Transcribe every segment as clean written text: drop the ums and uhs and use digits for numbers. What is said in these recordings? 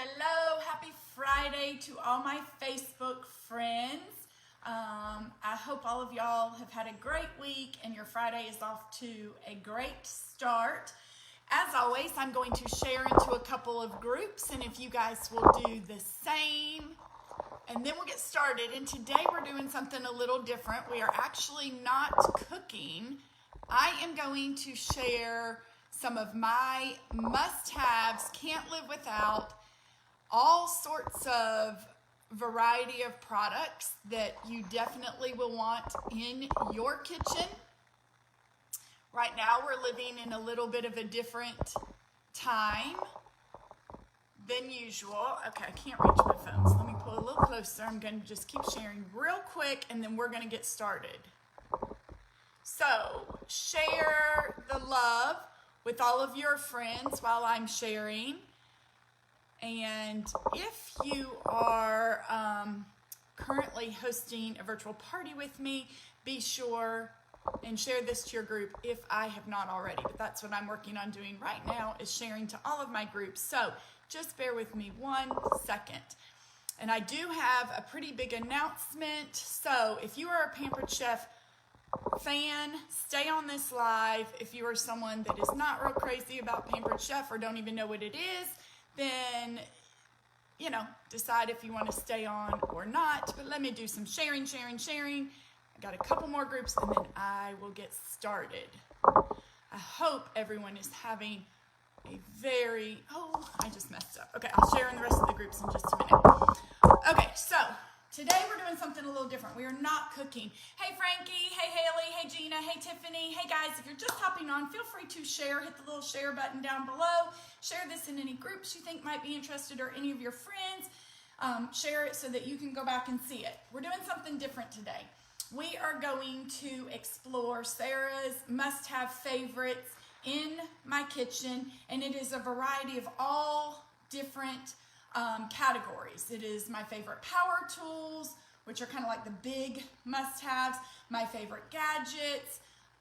Hello, happy Friday to all my Facebook friends. I hope all of y'all have had a great week and your Friday is off to a great start. As always, I'm going to share into a couple of groups, and if you guys will do the same, and then we'll get started. And today we're doing something a little different. We are actually not cooking. I am going to share some of my must-haves, can't live without, all sorts of variety of products that you definitely will want in your kitchen. Right now we're living in a little bit of a different time than usual. Okay, I can't reach my phone, so let me pull a little closer. I'm going to just keep sharing real quick and then we're going to get started. So share the love with all of your friends while I'm sharing. And if you are currently hosting a virtual party with me, be sure and share this to your group if I have not already. But that's what I'm working on doing right now, is sharing to all of my groups. So just bear with me 1 second. And I do have a pretty big announcement. So if you are a Pampered Chef fan, stay on this live. If you are someone that is not real crazy about Pampered Chef or don't even know what it is, then, decide if you want to stay on or not. But let me do some sharing. I got a couple more groups and then I will get started. I hope everyone is having a I just messed up. Okay, I'll share in the rest of the groups in just a minute. Okay, so today we're doing something a little different. We are not cooking. Hey Frankie, hey Haley, hey Gina, hey Tiffany. Hey guys, if you're just hopping on, feel free to share. Hit the little share button down below. Share this in any groups you think might be interested or any of your friends. Share it so that you can go back and see it. We're doing something different today. We are going to explore Sarah's must-have favorites in my kitchen, and it is a variety of all different categories. It is my favorite power tools, which are kind of like the big must-haves, my favorite gadgets,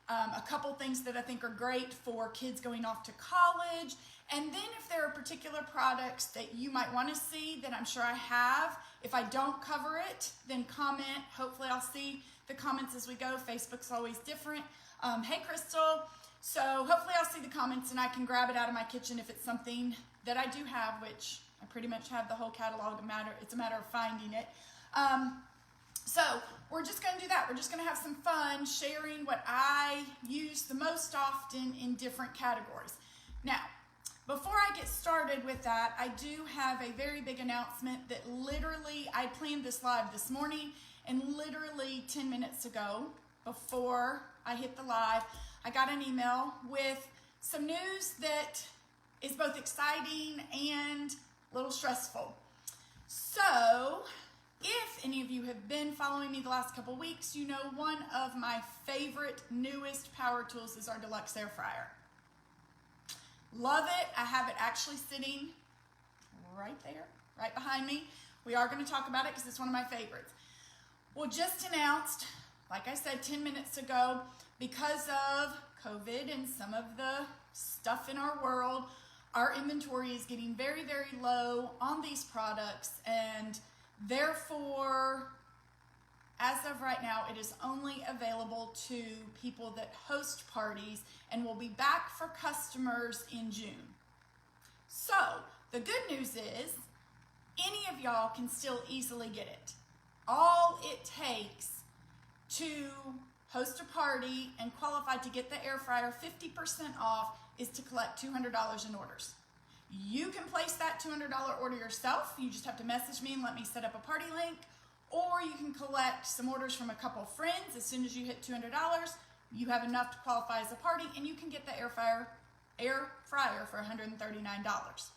a couple things that I think are great for kids going off to college, and then if there are particular products that you might want to see that I'm sure I have, if I don't cover it, then comment. Hopefully I'll see the comments as we go. Facebook's always different. Hey Crystal. So hopefully I'll see the comments and I can grab it out of my kitchen if it's something that I do have, which I pretty much have the whole catalog. It's a matter of finding it. So we're just going to do that. We're just going to have some fun sharing what I use the most often in different categories. Now, before I get started with that, I do have a very big announcement that literally, I planned this live this morning, and literally 10 minutes ago, before I hit the live, I got an email with some news that is both exciting and a little stressful. So, if any of you have been following me the last couple weeks, you know one of my favorite, newest power tools is our Deluxe Air Fryer. Love it. I have it actually sitting right there, right behind me. We are going to talk about it because it's one of my favorites. Well, just announced, like I said 10 minutes ago, because of COVID and some of the stuff in our world, our inventory is getting very, very low on these products, and therefore, as of right now, it is only available to people that host parties and will be back for customers in June. So, the good news is, any of y'all can still easily get it. All it takes to host a party and qualify to get the air fryer 50% off is to collect $200 in orders. You can place that $200 order yourself. You just have to message me and let me set up a party link. Or you can collect some orders from a couple friends. As soon as you hit $200, you have enough to qualify as a party, and you can get the air fryer for $139.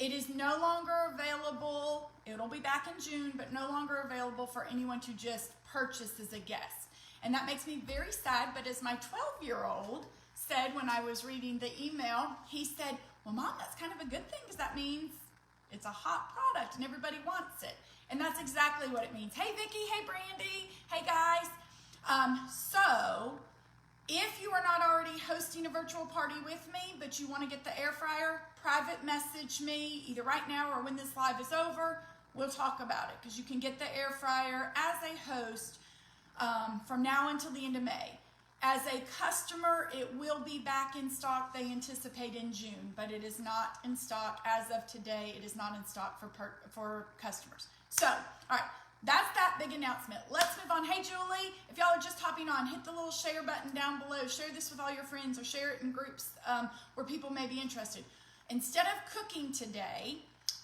It is no longer available. It'll be back in June, but no longer available for anyone to just purchase as a guest. And that makes me very sad, but as my 12-year-old said when I was reading the email, he said, well, Mom, that's kind of a good thing because that means it's a hot product and everybody wants it. And that's exactly what it means. Hey, Vicki. Hey, Brandy. Hey, guys. So If you are not already hosting a virtual party with me, but you want to get the air fryer, private message me either right now or when this live is over. We'll talk about it because you can get the air fryer as a host from now until the end of May. As a customer, it will be back in stock. They anticipate in June, but it is not in stock as of today. It is not in stock for customers. So, all right, that's that big announcement. Let's move on. Hey, Julie, if y'all are just hopping on, hit the little share button down below. Share this with all your friends or share it in groups where people may be interested. Instead of cooking today,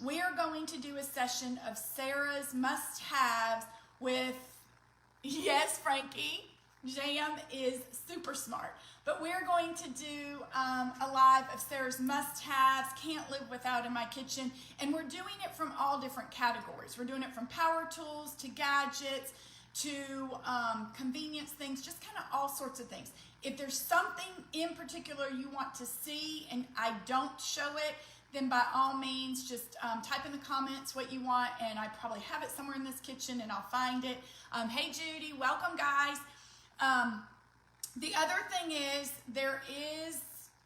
we are going to do a session of Sarah's must-haves with, yes, Frankie, Jam is super smart. But we're going to do a live of Sarah's must-haves, can't live without in my kitchen. And we're doing it from all different categories. We're doing it from power tools to gadgets to convenience things, just kind of all sorts of things. If there's something in particular you want to see and I don't show it, then by all means, just type in the comments what you want, and I probably have it somewhere in this kitchen and I'll find it. Hey Judy, welcome guys. The other thing is there is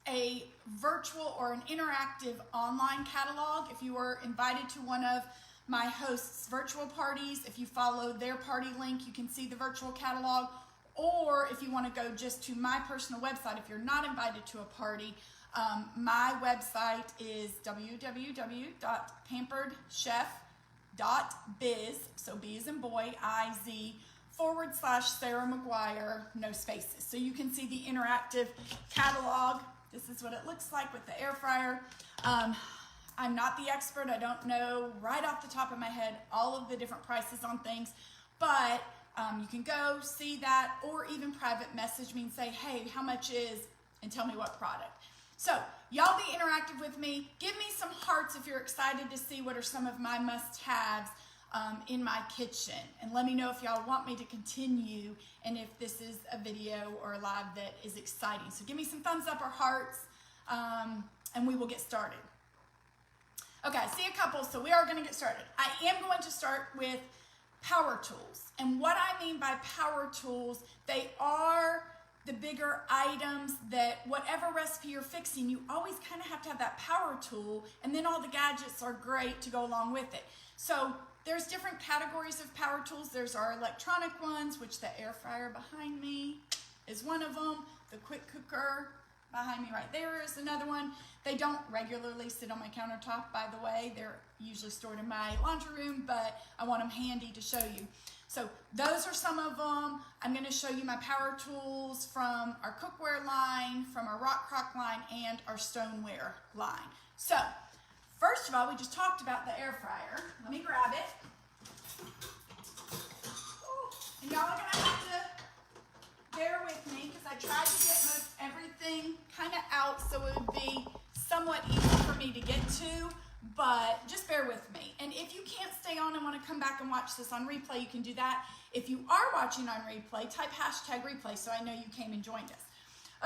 a virtual or an interactive online catalog. If you were invited to one of my hosts' virtual parties, if you follow their party link, you can see the virtual catalog. Or if you want to go just to my personal website, if you're not invited to a party, my website is www.pamperedchef.biz, so B as in boy, I-Z, /Sarah McGuire, no spaces. So you can see the interactive catalog. This is what it looks like with the air fryer. I'm not the expert. I don't know right off the top of my head all of the different prices on things, but you can go see that or even private message me and say, hey, how much is, and tell me what product. So y'all be interactive with me. Give me some hearts if you're excited to see what are some of my must-haves in my kitchen. And let me know if y'all want me to continue and if this is a video or a live that is exciting. So give me some thumbs up or hearts and we will get started. Okay, I see a couple, so we are going to get started. I am going to start with power tools. And what I mean by power tools, they are the bigger items that whatever recipe you're fixing, you always kind of have to have that power tool, and then all the gadgets are great to go along with it. So there's different categories of power tools. There's our electronic ones, which the air fryer behind me is one of them. The quick cooker behind me right there is another one. They don't regularly sit on my countertop, by the way. They're usually stored in my laundry room, but I want them handy to show you. So those are some of them. I'm going to show you my power tools from our cookware line, from our rock crock line, and our stoneware line. So first of all, we just talked about the air fryer. Let me grab it. Ooh, and y'all are going to have to bear with me because I tried to get most everything kind of out so it would be somewhat easy for me to get to. But just bear with me. And if you can't stay on and want to come back and watch this on replay, you can do that. If you are watching on replay, type #replay so I know you came and joined us.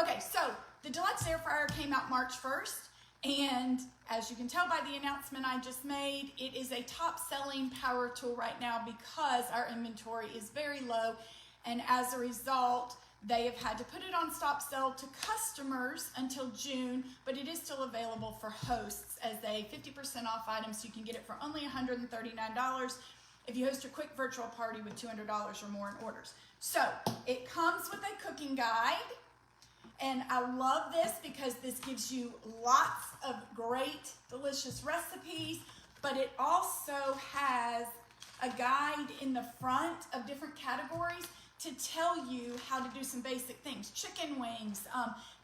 Okay, so the Deluxe Air Fryer came out March 1st. And as you can tell by the announcement I just made, it is a top-selling power tool right now because our inventory is very low. And as a result, they have had to put it on stop sell to customers until June, but it is still available for hosts as a 50% off item, so you can get it for only $139 if you host a quick virtual party with $200 or more in orders. So it comes with a cooking guide, and I love this because this gives you lots of great, delicious recipes, but it also has a guide in the front of different categories to tell you how to do some basic things. Chicken wings,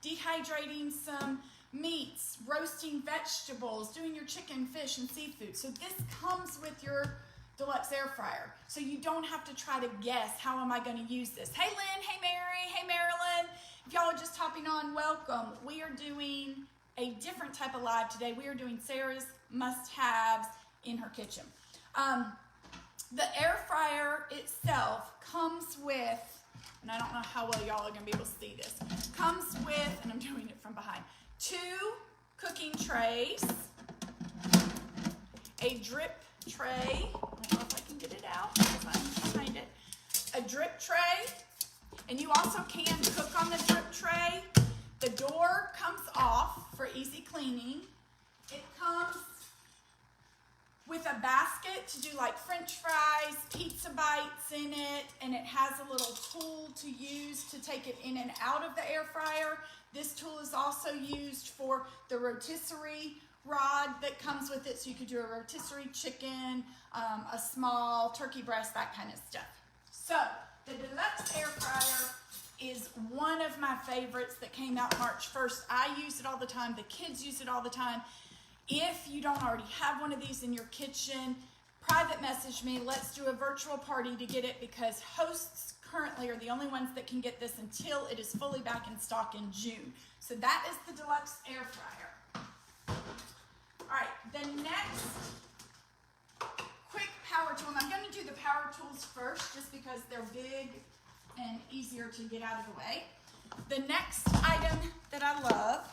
dehydrating some meats, roasting vegetables, doing your chicken, fish, and seafood. So this comes with your Deluxe Air Fryer. So you don't have to try to guess, how am I going to use this? Hey Lynn, hey Mary, hey Marilyn. If y'all are just hopping on, welcome. We are doing a different type of live today. We are doing Sarah's must-haves in her kitchen. The air fryer itself comes with, and I don't know how well y'all are going to be able to see this, comes with, and I'm doing it from behind, 2 cooking trays, a drip tray, I don't know if I can get it out, if I'm behind it, a drip tray, And you also can cook on the drip tray. The door comes off for easy cleaning. It comes with a basket to do like French fries, pizza bites in it, and it has a little tool to use to take it in and out of the air fryer. This tool is also used for the rotisserie rod that comes with it, so you could do a rotisserie chicken, a small turkey breast, that kind of stuff. So the Deluxe Air Fryer is one of my favorites that came out March 1st. I use it all the time. The kids use it all the time. If you don't already have one of these in your kitchen, private message me. Let's do a virtual party to get it, because hosts currently are the only ones that can get this until it is fully back in stock in June. So that is the Deluxe Air Fryer. All right, the next quick power tool, and I'm going to do the power tools first just because they're big and easier to get out of the way. The next item that I love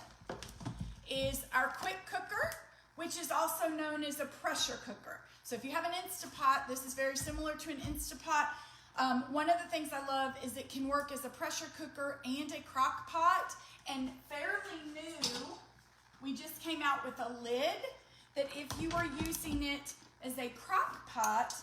is our quick cooker, which is also known as a pressure cooker. So if you have an Instapot, this is very similar to an Instapot. One of the things I love is it can work as a pressure cooker and a crock pot. And fairly new, we just came out with a lid that if you are using it as a crock pot,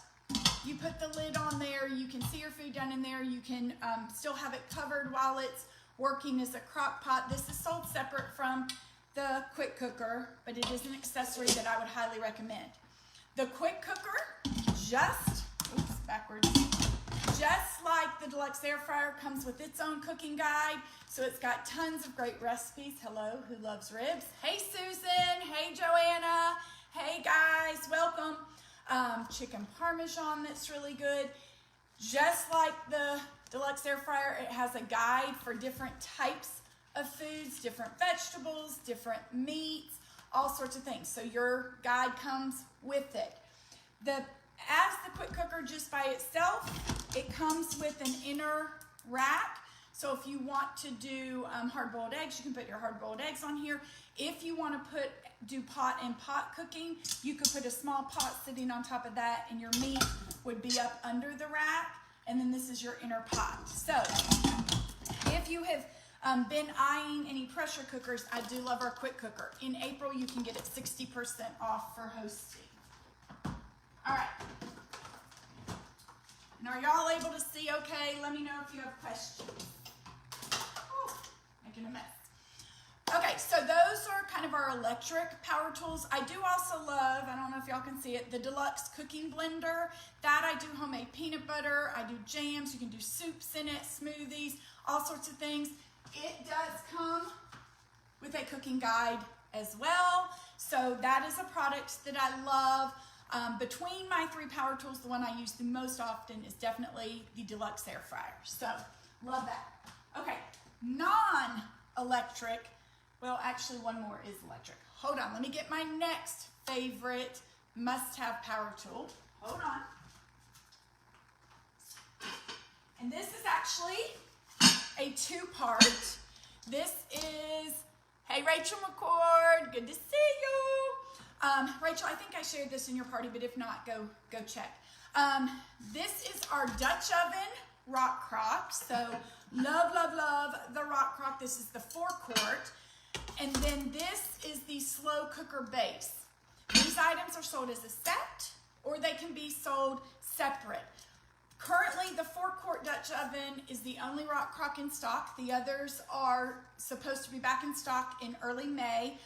you put the lid on there, you can see your food down in there, you can still have it covered while it's working as a crock pot. This is sold separate from the quick cooker, but it is an accessory that I would highly recommend. The quick cooker, just like the Deluxe Air Fryer, comes with its own cooking guide. So it's got tons of great recipes. Hello, who loves ribs? Hey Susan, hey Joanna, hey guys, welcome. Chicken Parmesan that's really good. Just like the Deluxe Air Fryer, it has a guide for different types of foods, different vegetables, different meats, all sorts of things. So your guide comes with it. As the quick cooker just by itself, it comes with an inner rack. So if you want to do hard-boiled eggs, you can put your hard-boiled eggs on here. If you want to do pot and pot cooking, you could put a small pot sitting on top of that, and your meat would be up under the rack. And then this is your inner pot. So if you have been eyeing any pressure cookers, I do love our quick cooker. In April, you can get it 60% off for hosting. All right. And are y'all able to see okay? Let me know if you have questions. Ooh, making a mess. Okay, so those are kind of our electric power tools. I do also love, I don't know if y'all can see it, the Deluxe Cooking Blender. That I do homemade peanut butter. I do jams. You can do soups in it, smoothies, all sorts of things. It does come with a cooking guide as well. So that is a product that I love. Between my three power tools, the one I use the most often is definitely the Deluxe Air Fryer. So love that. Okay, non-electric. Well, actually one more is electric. Hold on, let me get my next favorite must-have power tool. Hold on. And this is actually a two-part. This is, hey Rachel McCord, good to see you. Rachel, I think I shared this in your party, but if not, go check. This is our Dutch oven rock crock. So love, love, love the rock crock. This is the 4-quart. And then this is the slow cooker base. These items are sold as a set, or they can be sold separate. Currently, the 4-quart Dutch oven is the only rock crock in stock. The others are supposed to be back in stock in early May.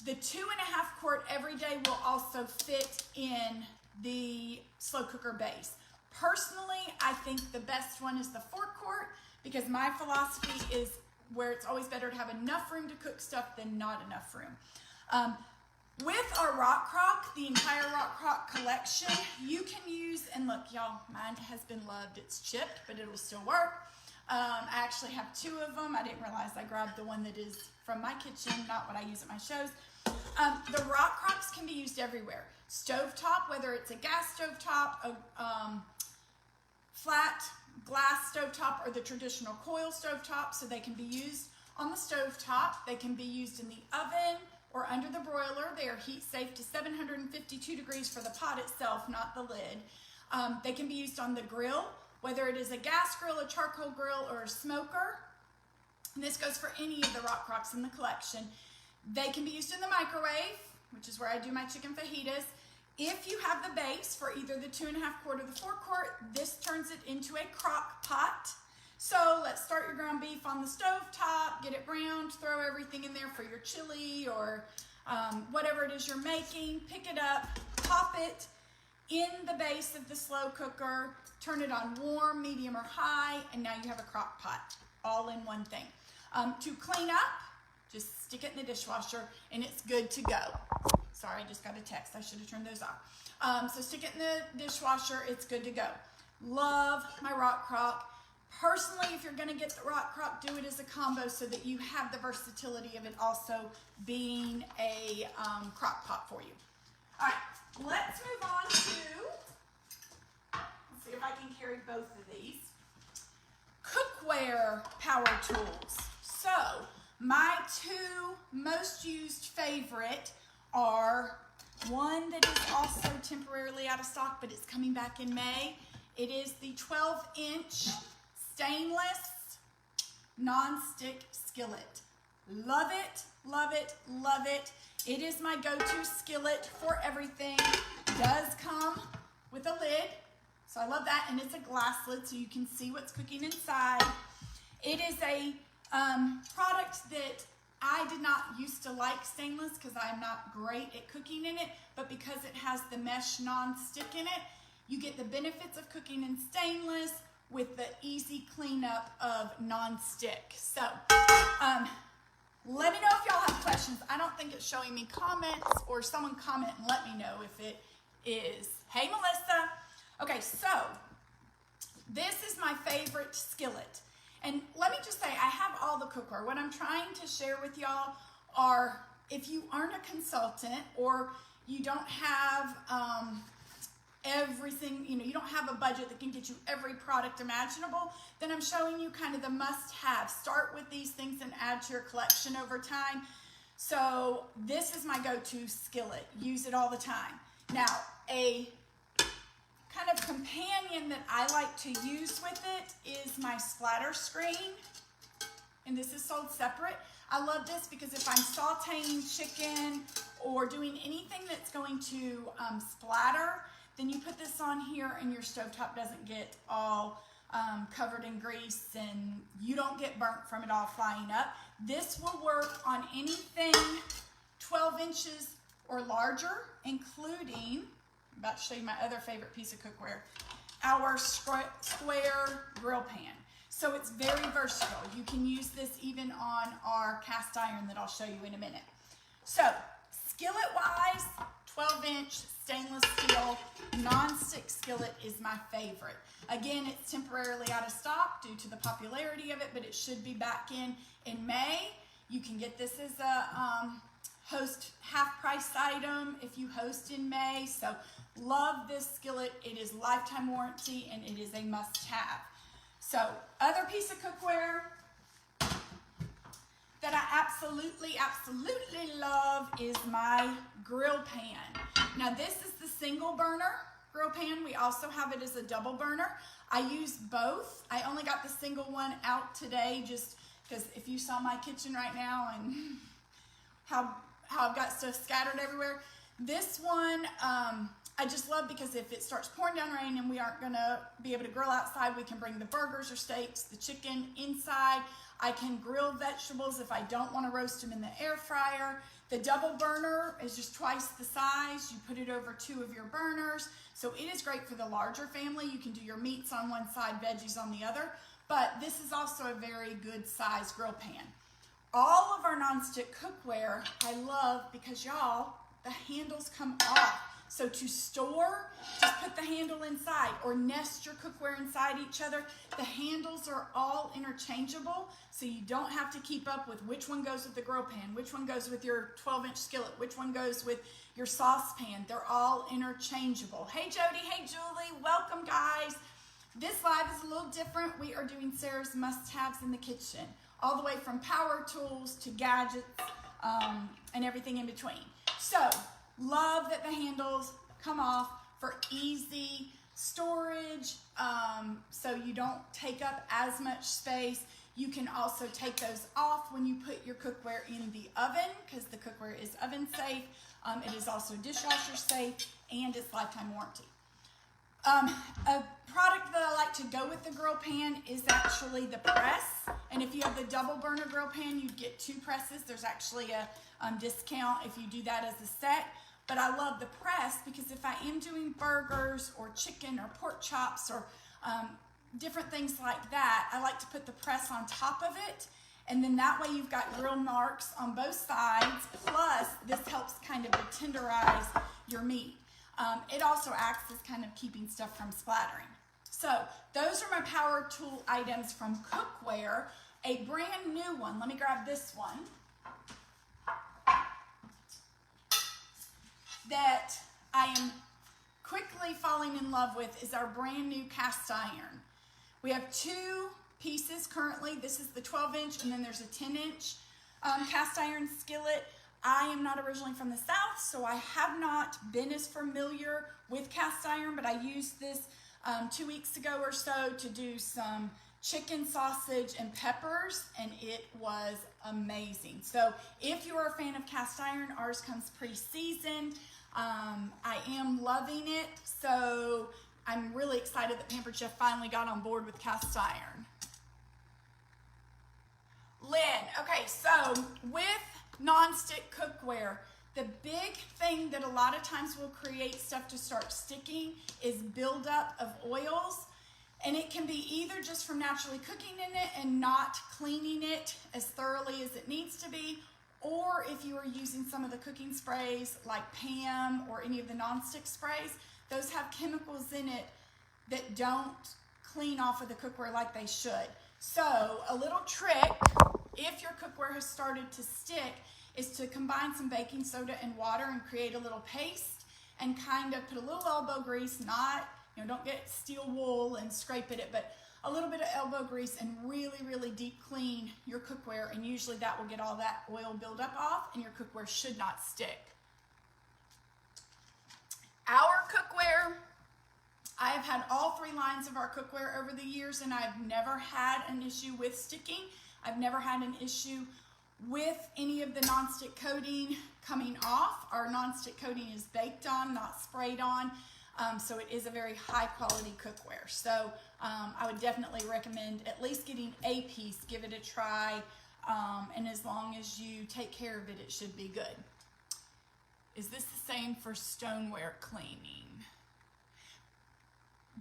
The 2.5-quart everyday will also fit in the slow cooker base. Personally, I think the best one is the 4-quart, because my philosophy is where it's always better to have enough room to cook stuff than not enough room. With our rock crock, the entire rock crock collection, you can use, and look y'all, mine has been loved. It's chipped, but it'll still work. I actually have 2 of them. I didn't realize I grabbed the one that is from my kitchen, not what I use at my shows. The rock crocks can be used everywhere. Stovetop, whether it's a gas stovetop, a flat glass stovetop, or the traditional coil stovetop, so they can be used on the stovetop. They can be used in the oven or under the broiler. They are heat safe to 752 degrees for the pot itself, not the lid. They can be used on the grill whether it is a gas grill, a charcoal grill, or a smoker. And this goes for any of the rock crocks in the collection. They can be used in the microwave, which is where I do my chicken fajitas. If you have the base for either the 2.5 quart or the 4 quart, this turns it into a crock pot. So let's start your ground beef on the stove top, get it browned, throw everything in there for your chili or whatever it is you're making. Pick it up, pop it in the base of the slow cooker, turn it on warm, medium, or high, and now you have a crock pot, all in one thing. To clean up, just stick it in the dishwasher and it's good to go. Sorry, I just got a text. I should have turned those off. So stick it in the dishwasher. It's good to go. Love my rock crock. Personally, if you're going to get the rock crock, do it as a combo so that you have the versatility of it also being a crock pot for you. All right, let's move on to, let's see if I can carry both of these. Cookware power tools. So my two most used favorite are one that is also temporarily out of stock, but it's coming back in May. It is the 12-inch stainless non-stick skillet. Love it, love it, love it. It is my go-to skillet for everything. It does come with a lid, so I love that, and it's a glass lid so you can see what's cooking inside. It is a product that I did not used to like stainless because I'm not great at cooking in it, but because it has the mesh non-stick in it, you get the benefits of cooking in stainless with the easy cleanup of non-stick. So, let me know if y'all have questions. I don't think it's showing me comments, or someone comment and let me know if it is. Hey, Melissa. Okay, so this is my favorite skillet. And let me just say, I have all the cookware. What I'm trying to share with y'all are, if you aren't a consultant or you don't have everything, you don't have a budget that can get you every product imaginable, then I'm showing you kind of the must-have. Start with these things and add to your collection over time. So this is my go-to skillet. Use it all the time. Now, a kind of companion that I like to use with it is my splatter screen, and this is sold separate. I love this because if I'm sauteing chicken or doing anything that's going to splatter, then you put this on here and your stovetop doesn't get all covered in grease and you don't get burnt from it all flying up. This will work on anything 12 inches or larger, including, I'm about to show you my other favorite piece of cookware, our square grill pan. So it's very versatile. You can use this even on our cast iron that I'll show you in a minute. So skillet-wise, 12-inch stainless steel non-stick skillet is my favorite. Again, it's temporarily out of stock due to the popularity of it, but it should be back in May. You can get this as a host half-price item if you host in May. So love this skillet. It is lifetime warranty and it is a must-have. So other piece of cookware that I absolutely love is my grill pan. Now this is the single burner grill pan. We also have it as a double burner. I use both. I only got the single one out today just because if you saw my kitchen right now and how I've got stuff scattered everywhere. This one I just love because if it starts pouring down rain and we aren't gonna be able to grill outside, we can bring the burgers or steaks, the chicken inside. I can grill vegetables if I don't want to roast them in the air fryer. The double burner is just twice the size. You put it over 2 of your burners. So it is great for the larger family. You can do your meats on one side, veggies on the other. But this is also a very good size grill pan. All of our nonstick cookware I love because y'all, the handles come off. So to store, just put the handle inside or nest your cookware inside each other. The handles are all interchangeable, so you don't have to keep up with which one goes with the grill pan, which one goes with your 12-inch skillet, which one goes with your saucepan. They're all interchangeable. Hey Jody, hey Julie, welcome guys. This live is a little different. We are doing Sarah's must-haves in the kitchen, all the way from power tools to gadgets and everything in between. So, love that the handles come off for easy storage, so you don't take up as much space. You can also take those off when you put your cookware in the oven, because the cookware is oven safe. It is also dishwasher safe, and it's lifetime warranty. A product that I like to go with the grill pan is actually the press. And if you have the double burner grill pan, you'd get 2 presses. There's actually a discount if you do that as a set. But I love the press because if I am doing burgers or chicken or pork chops or different things like that, I like to put the press on top of it. And then that way you've got grill marks on both sides. Plus, this helps kind of tenderize your meat. It also acts as kind of keeping stuff from splattering. So those are my power tool items from cookware. A brand new one, let me grab this one, that I am quickly falling in love with is our brand new cast iron. We have 2 pieces currently. This is the 12-inch, and then there's a 10-inch cast iron skillet. I am not originally from the South, so I have not been as familiar with cast iron, but I used this 2 weeks ago or so to do some chicken, sausage, and peppers, and it was amazing. So if you're a fan of cast iron, ours comes pre-seasoned. I am loving it, so I'm really excited that Pampered Chef finally got on board with cast iron. Lynn, okay, so with non-stick cookware, the big thing that a lot of times will create stuff to start sticking is buildup of oils. And it can be either just from naturally cooking in it and not cleaning it as thoroughly as it needs to be, or if you are using some of the cooking sprays like Pam or any of the non-stick sprays, those have chemicals in it that don't clean off of the cookware like they should. So a little trick, if your cookware has started to stick, is to combine some baking soda and water and create a little paste and kind of put a little elbow grease, not, don't get steel wool and scrape at it, but a little bit of elbow grease and really, really deep clean your cookware, and usually that will get all that oil buildup off and your cookware should not stick. Our cookware, I have had all 3 lines of our cookware over the years, and I've never had an issue with sticking. I've never had an issue with any of the nonstick coating coming off. Our nonstick coating is baked on, not sprayed on, so it is a very high quality cookware. So I would definitely recommend at least getting a piece, give it a try, and as long as you take care of it, it should be good. Is this the same for stoneware cleaning?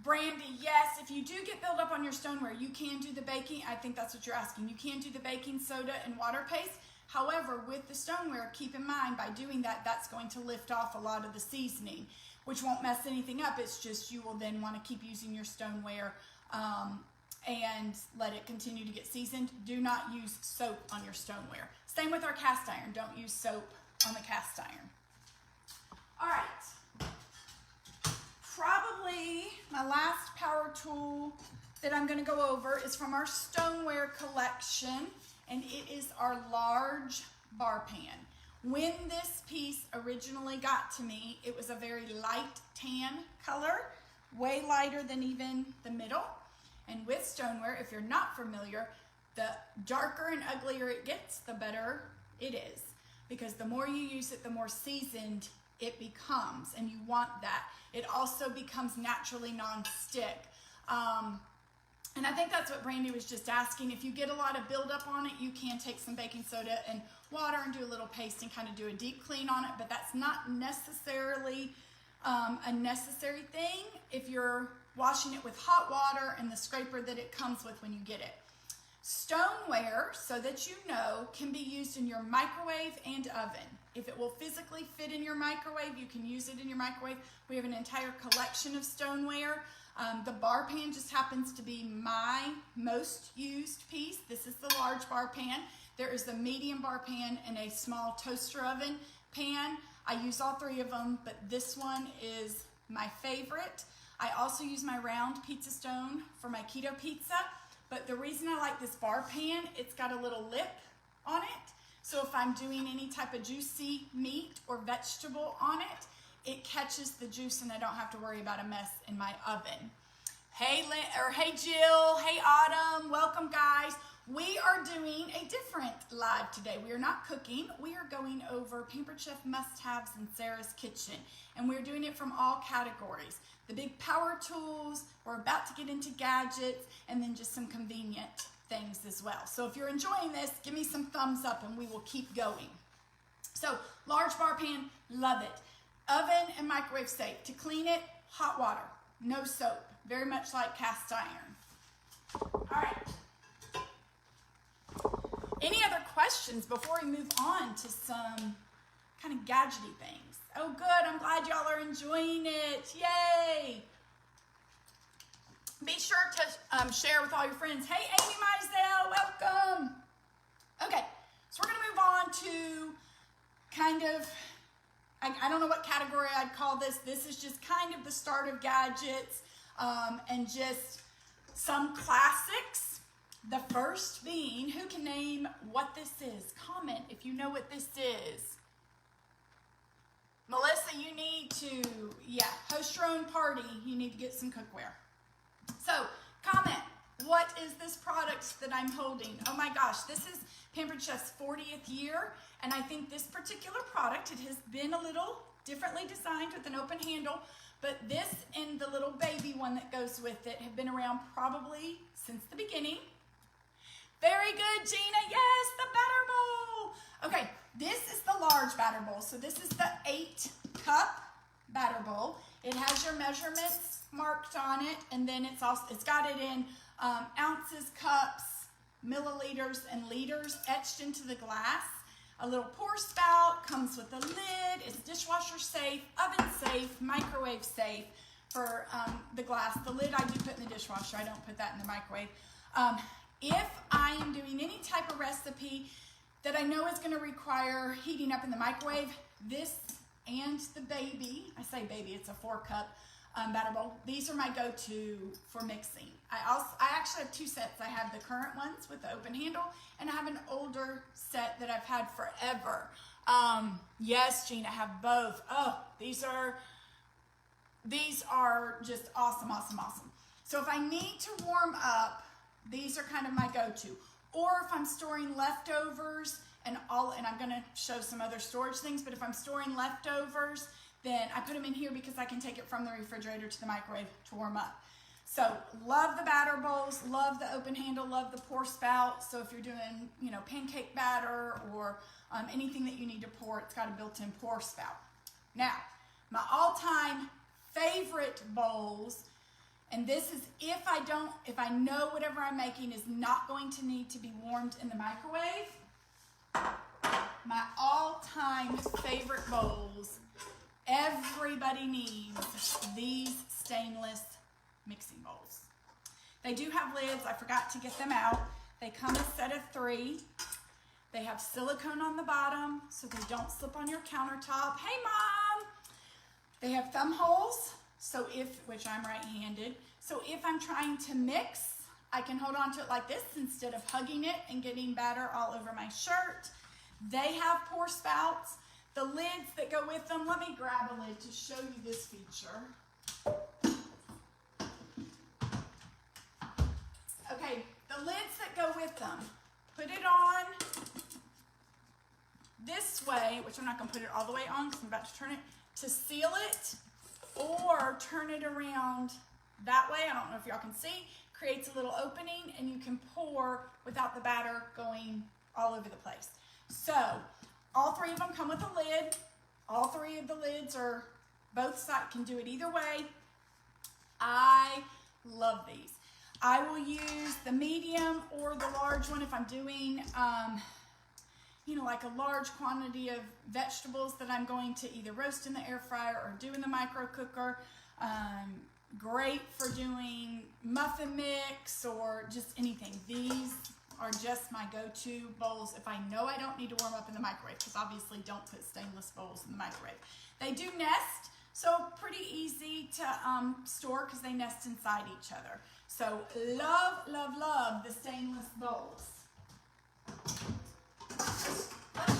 Brandy, yes, if you do get buildup on your stoneware, you can do the baking. I think that's what you're asking. You can do the baking soda and water paste. However, with the stoneware, keep in mind by doing that, that's going to lift off a lot of the seasoning, which won't mess anything up. It's just you will then want to keep using your stoneware and let it continue to get seasoned. Do not use soap on your stoneware. Same with our cast iron. Don't use soap on the cast iron. All right. Probably my last power tool that I'm going to go over is from our stoneware collection, and it is our large bar pan. When this piece originally got to me, it was a very light tan color, way lighter than even the middle. And with stoneware, if you're not familiar, the darker and uglier it gets, the better it is. Because the more you use it, the more seasoned it becomes, and you want that. It also becomes naturally non-stick. And I think that's what Brandy was just asking. If you get a lot of buildup on it, you can take some baking soda and water and do a little paste and kind of do a deep clean on it, but that's not necessarily a necessary thing if you're washing it with hot water and the scraper that it comes with when you get it. Stoneware, so that you know, can be used in your microwave and oven. If it will physically fit in your microwave, you can use it in your microwave. We have an entire collection of stoneware. The bar pan just happens to be my most used piece. This is the large bar pan. There is the medium bar pan and a small toaster oven pan. I use all 3 of them, but this one is my favorite. I also use my round pizza stone for my keto pizza. But the reason I like this bar pan, it's got a little lip on it. So if I'm doing any type of juicy meat or vegetable on it, it catches the juice and I don't have to worry about a mess in my oven. Hey Jill, hey Autumn, welcome guys. We are doing a different live today. We are not cooking. We are going over Pampered Chef must-haves in Sarah's kitchen. And we're doing it from all categories. The big power tools, we're about to get into gadgets, and then just some convenient things as well. So if you're enjoying this, give me some thumbs up and we will keep going. So large bar pan, love it. Oven and microwave safe. To clean it, hot water, no soap. Very much like cast iron. All right. Any other questions before we move on to some kind of gadgety things? Oh, good. I'm glad y'all are enjoying it. Yay. Be sure to share with all your friends. Hey, Amy Mizell, welcome. Okay, so we're going to move on to kind of, I don't know what category I'd call this. This is just kind of the start of gadgets and just some classics. The first being, who can name what this is? Comment if you know what this is. Melissa, you need to, host your own party. You need to get some cookware. So, comment, what is this product that I'm holding? Oh my gosh, this is Pampered Chef's 40th year, and I think this particular product, it has been a little differently designed with an open handle, but this and the little baby one that goes with it have been around probably since the beginning. Very good, Gina. Yes, the batter bowl. Okay, this is the large batter bowl. So this is the 8-cup batter bowl. It has your measurements marked on it, and then it's got it in ounces, cups, milliliters, and liters etched into the glass. A little pour spout, comes with a lid. It's dishwasher safe, oven safe, microwave safe for the glass. The lid I do put in the dishwasher. I don't put that in the microwave. If I am doing any type of recipe that I know is going to require heating up in the microwave, this and the baby, I say baby, it's a 4-cup batter bowl. These are my go-to for mixing. I actually have 2 sets. I have the current ones with the open handle, and I have an older set that I've had forever. Yes, Gina, I have both. Oh, these are just awesome, awesome, awesome. So if I need to warm up, these are kind of my go-to. Or if I'm storing leftovers and I'm going to show some other storage things, but if I'm storing leftovers, then I put them in here because I can take it from the refrigerator to the microwave to warm up. So love the batter bowls, love the open handle, love the pour spout. So if you're doing, pancake batter or anything that you need to pour, it's got a built-in pour spout. Now, my all-time favorite bowls, and this is if I know whatever I'm making is not going to need to be warmed in the microwave. My all-time favorite bowls, everybody needs these stainless mixing bowls. They do have lids. I forgot to get them out. They come a set of 3. They have silicone on the bottom so they don't slip on your countertop. Hey, Mom! They have thumb holes. So which I'm right-handed, so if I'm trying to mix, I can hold on to it like this instead of hugging it and getting batter all over my shirt. They have pour spouts. The lids that go with them, let me grab a lid to show you this feature. Okay, the lids that go with them, put it on this way, which I'm not going to put it all the way on because I'm about to turn it, to seal it, or turn it around that way. I don't know if y'all can see. Creates a little opening and you can pour without the batter going all over the place. So all 3 of them come with a lid. All 3 of the lids are both sides, can do it either way. I love these. I will use the medium or the large one if I'm doing like a large quantity of vegetables that I'm going to either roast in the air fryer or do in the micro cooker. Great for doing muffin mix or just anything. These are just my go-to bowls if I know I don't need to warm up in the microwave, because obviously don't put stainless bowls in the microwave. They do nest, so pretty easy to store because they nest inside each other. So love, love, love the stainless bowls. Let's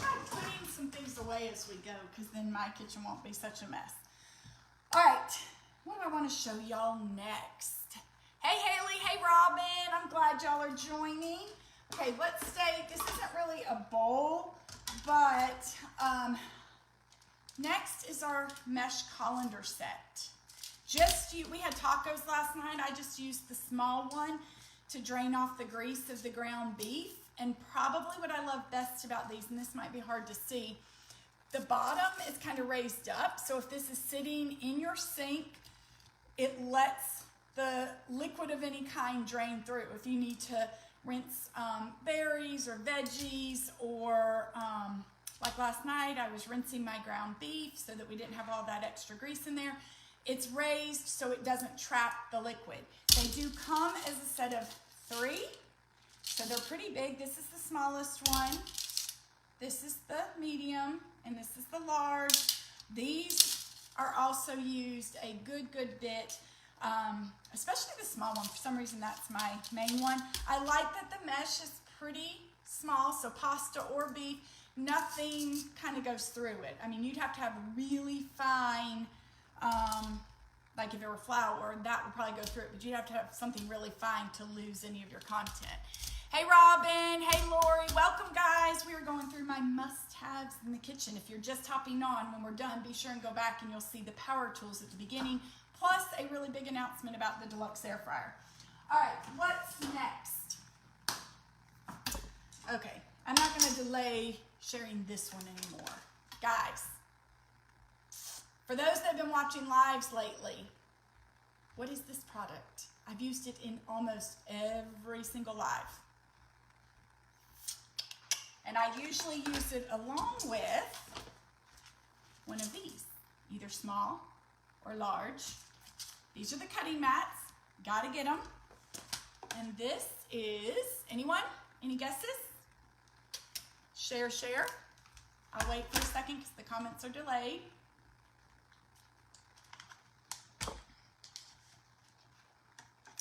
try putting some things away as we go, because then my kitchen won't be such a mess. All right, what do I want to show y'all next? Hey Haley, hey Robin, I'm glad y'all are joining. Okay, let's stay, this isn't really a bowl, but next is our mesh colander set. We had tacos last night. I just used the small one to drain off the grease of the ground beef. And probably what I love best about these, and this might be hard to see, the bottom is kind of raised up. So if this is sitting in your sink, it lets the liquid of any kind drain through. If you need to rinse berries or veggies, or like last night, I was rinsing my ground beef so that we didn't have all that extra grease in there. It's raised so it doesn't trap the liquid. They do come as a set of 3, so they're pretty big. This is the smallest one. This is the medium, and this is the large. These are also used a good bit, especially the small one. For some reason, that's my main one. I like that the mesh is pretty small, so pasta or beef, nothing kind of goes through it. I mean, you'd have to have really fine, like if it were flour, that would probably go through it, but you'd have to have something really fine to lose any of your content. Hey Robin, hey Lori, welcome guys. We are going through my must-haves in the kitchen. If you're just hopping on, when we're done, be sure and go back and you'll see the power tools at the beginning, plus a really big announcement about the Deluxe Air Fryer. All right, what's next? Okay, I'm not gonna delay sharing this one anymore. Guys, for those that have been watching lives lately, what is this product? I've used it in almost every single live. And I usually use it along with one of these, either small or large. These are the cutting mats, gotta get them. And this is, anyone? Any guesses? Share. I'll wait for a second because the comments are delayed.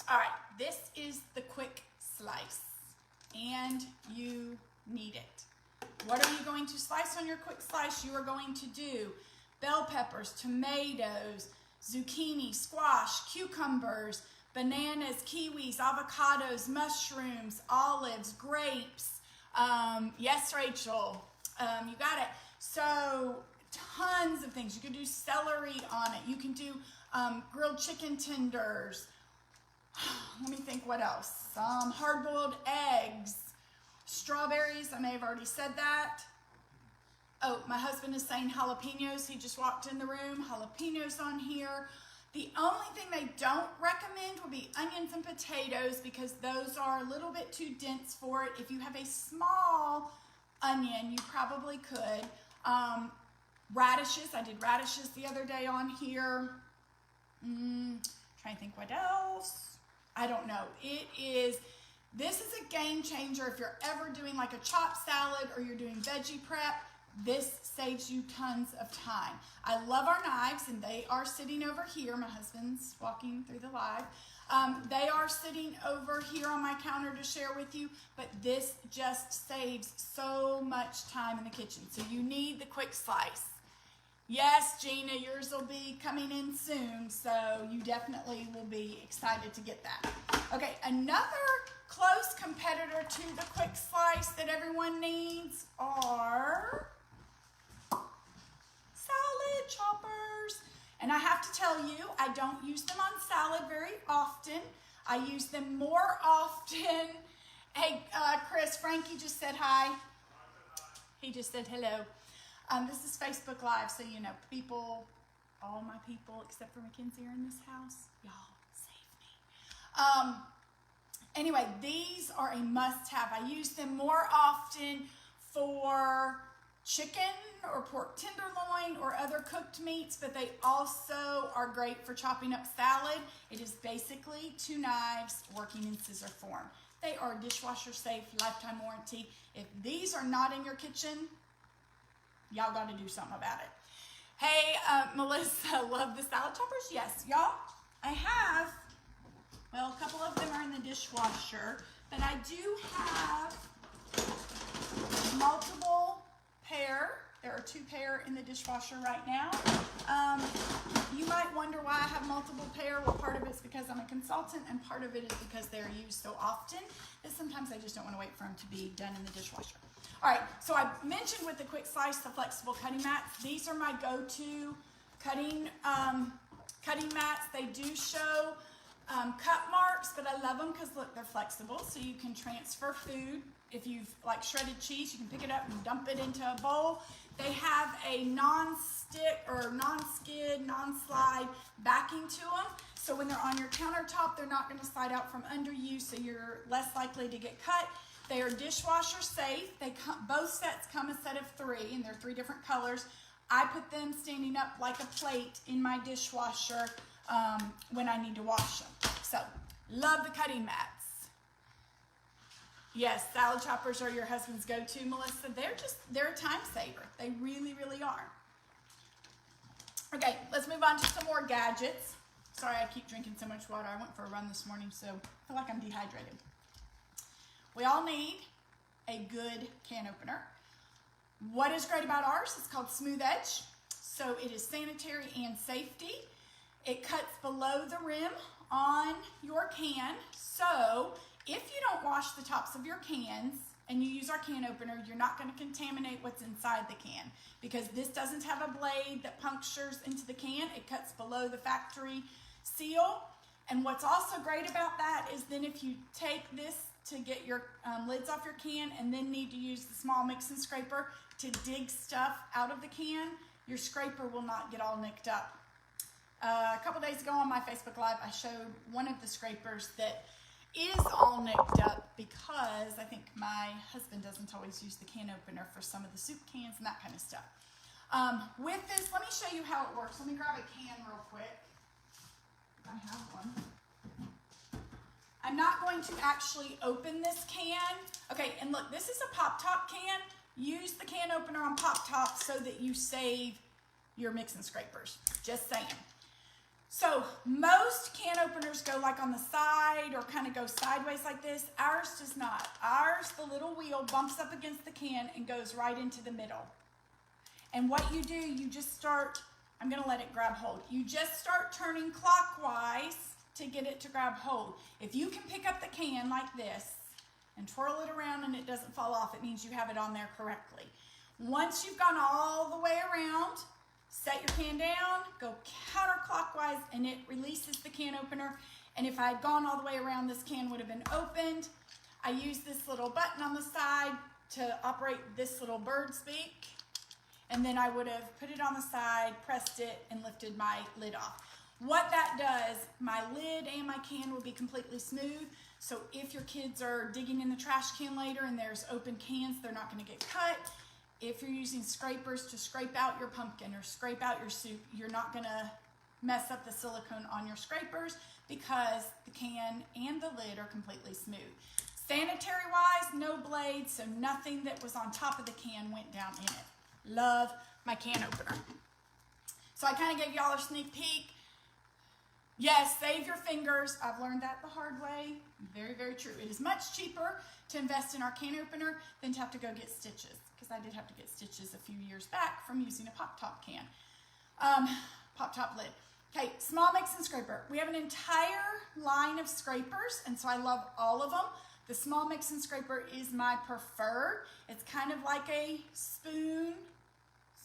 All right, this is the quick slice, and you need it. What are you going to slice on your quick slice? You are going to do bell peppers, tomatoes, zucchini, squash, cucumbers, bananas, kiwis, avocados, mushrooms, olives, grapes. Yes, Rachel, you got it. So tons of things. You can do celery on it. You can do grilled chicken tenders. Let me think what else. Some hard-boiled eggs, strawberries. I may have already said that. Oh, my husband is saying jalapenos. He just walked in the room. Jalapenos on here. The only thing they don't recommend would be onions and potatoes because those are a little bit too dense for it. If you have a small onion, you probably could. Radishes. I did radishes the other day on here. Trying to think what else. I don't know. This is a game changer if you're ever doing like a chopped salad or you're doing veggie prep. This saves you tons of time. I love our knives, and they are sitting over here. My husband's walking through the live. They are sitting over here on my counter to share with you, but this just saves so much time in the kitchen. So you need the quick slice. Yes, Gina, yours will be coming in soon, so you definitely will be excited to get that. Okay, another close competitor to the quick slice that everyone needs are salad choppers. And I have to tell you, I don't use them on salad very often. I use them more often. Hey, Chris, Frankie just said hi. He just said hello. This is Facebook Live, so you know, people, all my people except for Mackenzie are in this house. Y'all save me. Anyway, these are a must-have. I use them more often for chicken or pork tenderloin or other cooked meats, but they also are great for chopping up salad. It is basically 2 knives working in scissor form. They are dishwasher safe, lifetime warranty. If these are not in your kitchen, y'all got to do something about it. Hey, Melissa, love the salad choppers? Yes, y'all, I have, well, a couple of them are in the dishwasher, but I do have multiple pair. There are 2 pair in the dishwasher right now. You might want multiple pair. Well, part of it's because I'm a consultant, and part of it is because they're used so often that sometimes I just don't want to wait for them to be done in the dishwasher. All right, so I mentioned with the quick slice, the flexible cutting mats. These are my go-to cutting mats. They do show cut marks, but I love them because look, they're flexible, so you can transfer food. If you've like shredded cheese, you can pick it up and dump it into a bowl. They have a non-stick or non-skid, non-slide backing to them, so when they're on your countertop, they're not going to slide out from under you, so you're less likely to get cut. They are dishwasher safe. Both sets come a set of 3, and they're 3 different colors. I put them standing up like a plate in my dishwasher when I need to wash them. So, love the cutting mats. Yes, salad choppers are your husband's go-to, Melissa. They're a time saver. They really, really are. Okay, let's move on to some more gadgets. Sorry, I keep drinking so much water. I went for a run this morning, so I feel like I'm dehydrated. We all need a good can opener. What is great about ours? It's called Smooth Edge. So it is sanitary and safety. It cuts below the rim on your can. So if you don't wash the tops of your cans and you use our can opener, you're not going to contaminate what's inside the can, because this doesn't have a blade that punctures into the can. It cuts below the factory seal. And what's also great about that is then if you take this to get your lids off your can and then need to use the small mixing scraper to dig stuff out of the can, your scraper will not get all nicked up. A couple days ago on my Facebook Live, I showed one of the scrapers that is all nicked up because I think my husband doesn't always use the can opener for some of the soup cans and that kind of stuff. With this, let me show you how it works. Let me grab a can real quick. I have one. I'm not going to actually open this can. Okay, and look, this is a pop-top can. Use the can opener on pop-top so that you save your mixing scrapers. Just saying. So most can openers go like on the side or kind of go sideways like this. Ours does not. Ours, the little wheel bumps up against the can and goes right into the middle. And what you do, you just start, I'm going to let it grab hold. You just start turning clockwise to get it to grab hold. If you can pick up the can like this and twirl it around and it doesn't fall off, it means you have it on there correctly. Once you've gone all the way around, set your can down, go counterclockwise, and it releases the can opener. And if I had gone all the way around, this can would have been opened. I use this little button on the side to operate this little bird's beak. And then I would have put it on the side, pressed it, and lifted my lid off. What that does, my lid and my can will be completely smooth. So if your kids are digging in the trash can later and there's open cans, they're not going to get cut. If you're using scrapers to scrape out your pumpkin or scrape out your soup, you're not going to mess up the silicone on your scrapers because the can and the lid are completely smooth. Sanitary wise, no blades, so nothing that was on top of the can went down in it. Love my can opener. So I kind of gave y'all a sneak peek. Yes, save your fingers. I've learned that the hard way. Very, very true. It is much cheaper to invest in our can opener than to have to go get stitches, because I did have to get stitches a few years back from using a pop-top can. Pop-top lid. Okay, small mixing scraper. We have an entire line of scrapers, and so I love all of them. The small mixing scraper is my preferred. It's kind of like a spoon.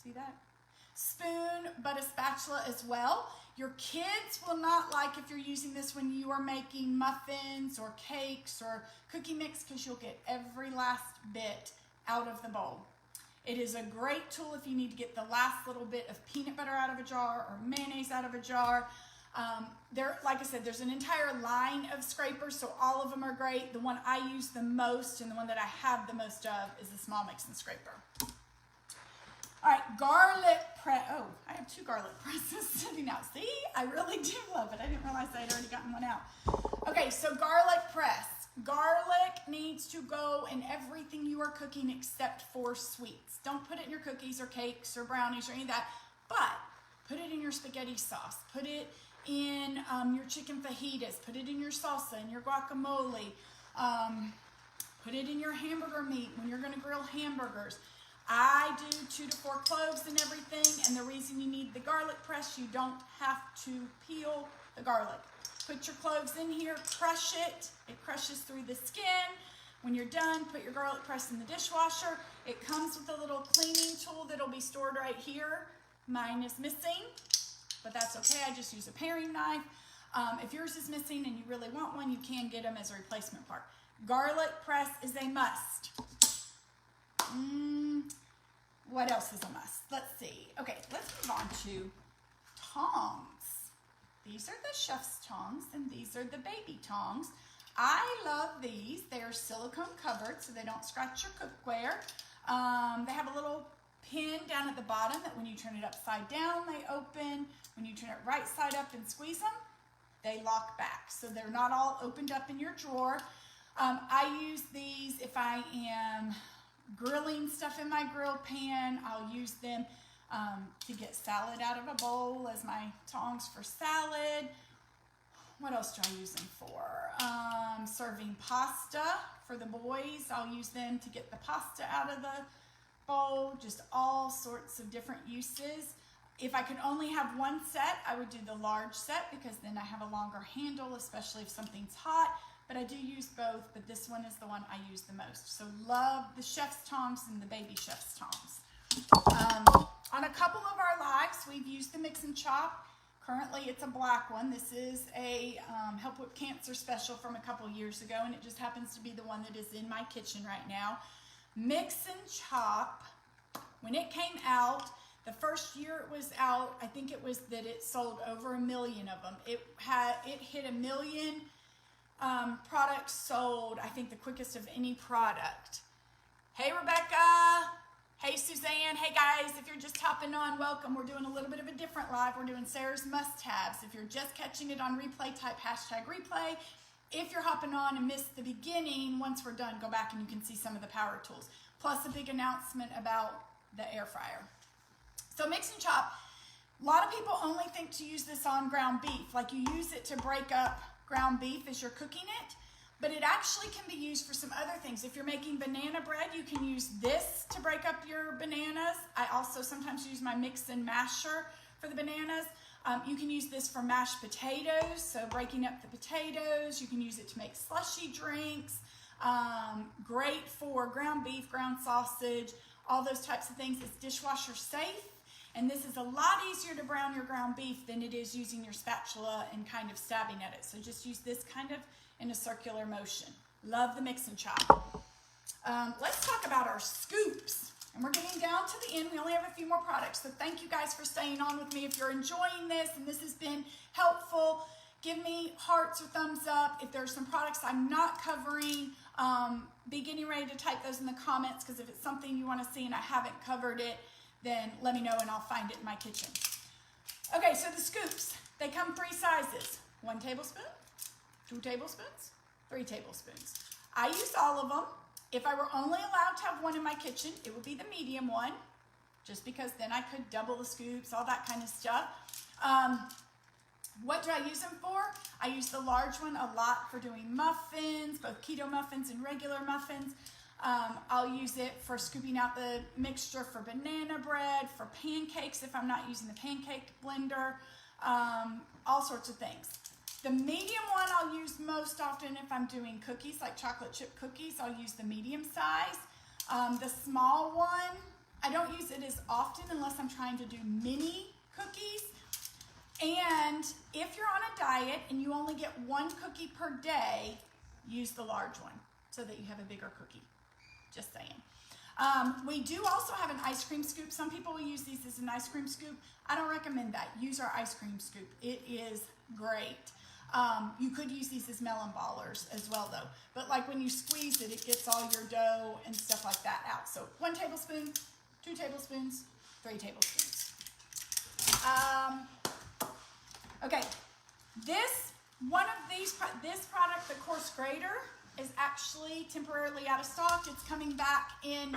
See that? Spoon, but a spatula as well. Your kids will not like if you're using this when you are making muffins or cakes or cookie mix, because you'll get every last bit out of the bowl. It is a great tool if you need to get the last little bit of peanut butter out of a jar or mayonnaise out of a jar. Like I said, there's an entire line of scrapers, so all of them are great. The one I use the most and the one that I have the most of is the small mixing scraper. All right, garlic press. Oh, I have 2 garlic presses sitting out. See, I really do love it. I didn't realize I had already gotten one out. Okay, so garlic press. Garlic needs to go in everything you are cooking except for sweets. Don't put it in your cookies or cakes or brownies or any of that, but put it in your spaghetti sauce. Put it in your chicken fajitas. Put it in your salsa, in your guacamole. Put it in your hamburger meat when you're going to grill hamburgers. I do 2 to 4 cloves and everything, and the reason you need the garlic press, you don't have to peel the garlic. Put your cloves in here, crush it. It crushes through the skin. When you're done, put your garlic press in the dishwasher. It comes with a little cleaning tool that'll be stored right here. Mine is missing, but that's okay. I just use a paring knife. If yours is missing and you really want one, you can get them as a replacement part. Garlic press is a must. What else is a must? Let's see. Okay, let's move on to tongs. These are the chef's tongs, and these are the baby tongs. I love these. They are silicone covered, so they don't scratch your cookware. They have a little pin down at the bottom that when you turn it upside down, they open. When you turn it right side up and squeeze them, they lock back. So they're not all opened up in your drawer. I use these if I am grilling stuff in my grill pan. I'll use them to get salad out of a bowl as my tongs for salad. What else do I use them for? Serving pasta for the boys. I'll use them to get the pasta out of the bowl. Just all sorts of different uses. If I could only have one set, I would do the large set because then I have a longer handle, especially if something's hot. But I do use both, but this one is the one I use the most. So love the chef's tongs and the baby chef's tongs. On a couple of our lives, we've used the mix and chop. Currently, it's a black one. This is a Help with Cancer special from a couple years ago, and it just happens to be the one that is in my kitchen right now. Mix and chop, when it came out, the first year it was out, I think it was that it sold over 1 million of them. It hit 1 million products sold, I think the quickest of any product. Hey, Rebecca. Hey, Suzanne. Hey, guys. If you're just hopping on, welcome. We're doing a little bit of a different live. We're doing Sarah's must-haves. If you're just catching it on replay, type #replay. If you're hopping on and missed the beginning, once we're done, go back and you can see some of the power tools. Plus a big announcement about the air fryer. So mix and chop. A lot of people only think to use this on ground beef. Like you use it to break up ground beef as you're cooking it. But it actually can be used for some other things. If you're making banana bread, you can use this to break up your bananas. I also sometimes use my mix and masher for the bananas. You can use this for mashed potatoes, so breaking up the potatoes. You can use it to make slushy drinks. Great for ground beef, ground sausage, all those types of things. It's dishwasher safe. And this is a lot easier to brown your ground beef than it is using your spatula and kind of stabbing at it. So just use this kind of in a circular motion. Love the mix and chop. Let's talk about our scoops. And we're getting down to the end. We only have a few more products. So thank you guys for staying on with me. If you're enjoying this and this has been helpful, give me hearts or thumbs up. If there's some products I'm not covering, be getting ready to type those in the comments, because if it's something you want to see and I haven't covered it, then let me know and I'll find it in my kitchen. Okay, so the scoops, they come 3 sizes. 1 tablespoon, 2 tablespoons, 3 tablespoons. I use all of them. If I were only allowed to have one in my kitchen, it would be the medium one, just because then I could double the scoops, all that kind of stuff. What do I use them for? I use the large one a lot for doing muffins, both keto muffins and regular muffins. I'll use it for scooping out the mixture for banana bread, for pancakes if I'm not using the pancake blender, all sorts of things. The medium one I'll use most often if I'm doing cookies, like chocolate chip cookies. I'll use the medium size. The small one, I don't use it as often unless I'm trying to do mini cookies. And if you're on a diet and you only get 1 cookie per day, use the large one so that you have a bigger cookie. Just saying. We do also have an ice cream scoop. Some people will use these as an ice cream scoop. I don't recommend that. Use our ice cream scoop. It is great. You could use these as melon ballers as well though. But like when you squeeze it, it gets all your dough and stuff like that out. So 1 tablespoon, 2 tablespoons, 3 tablespoons. Okay, this product, the coarse grater, is actually temporarily out of stock. It's coming back in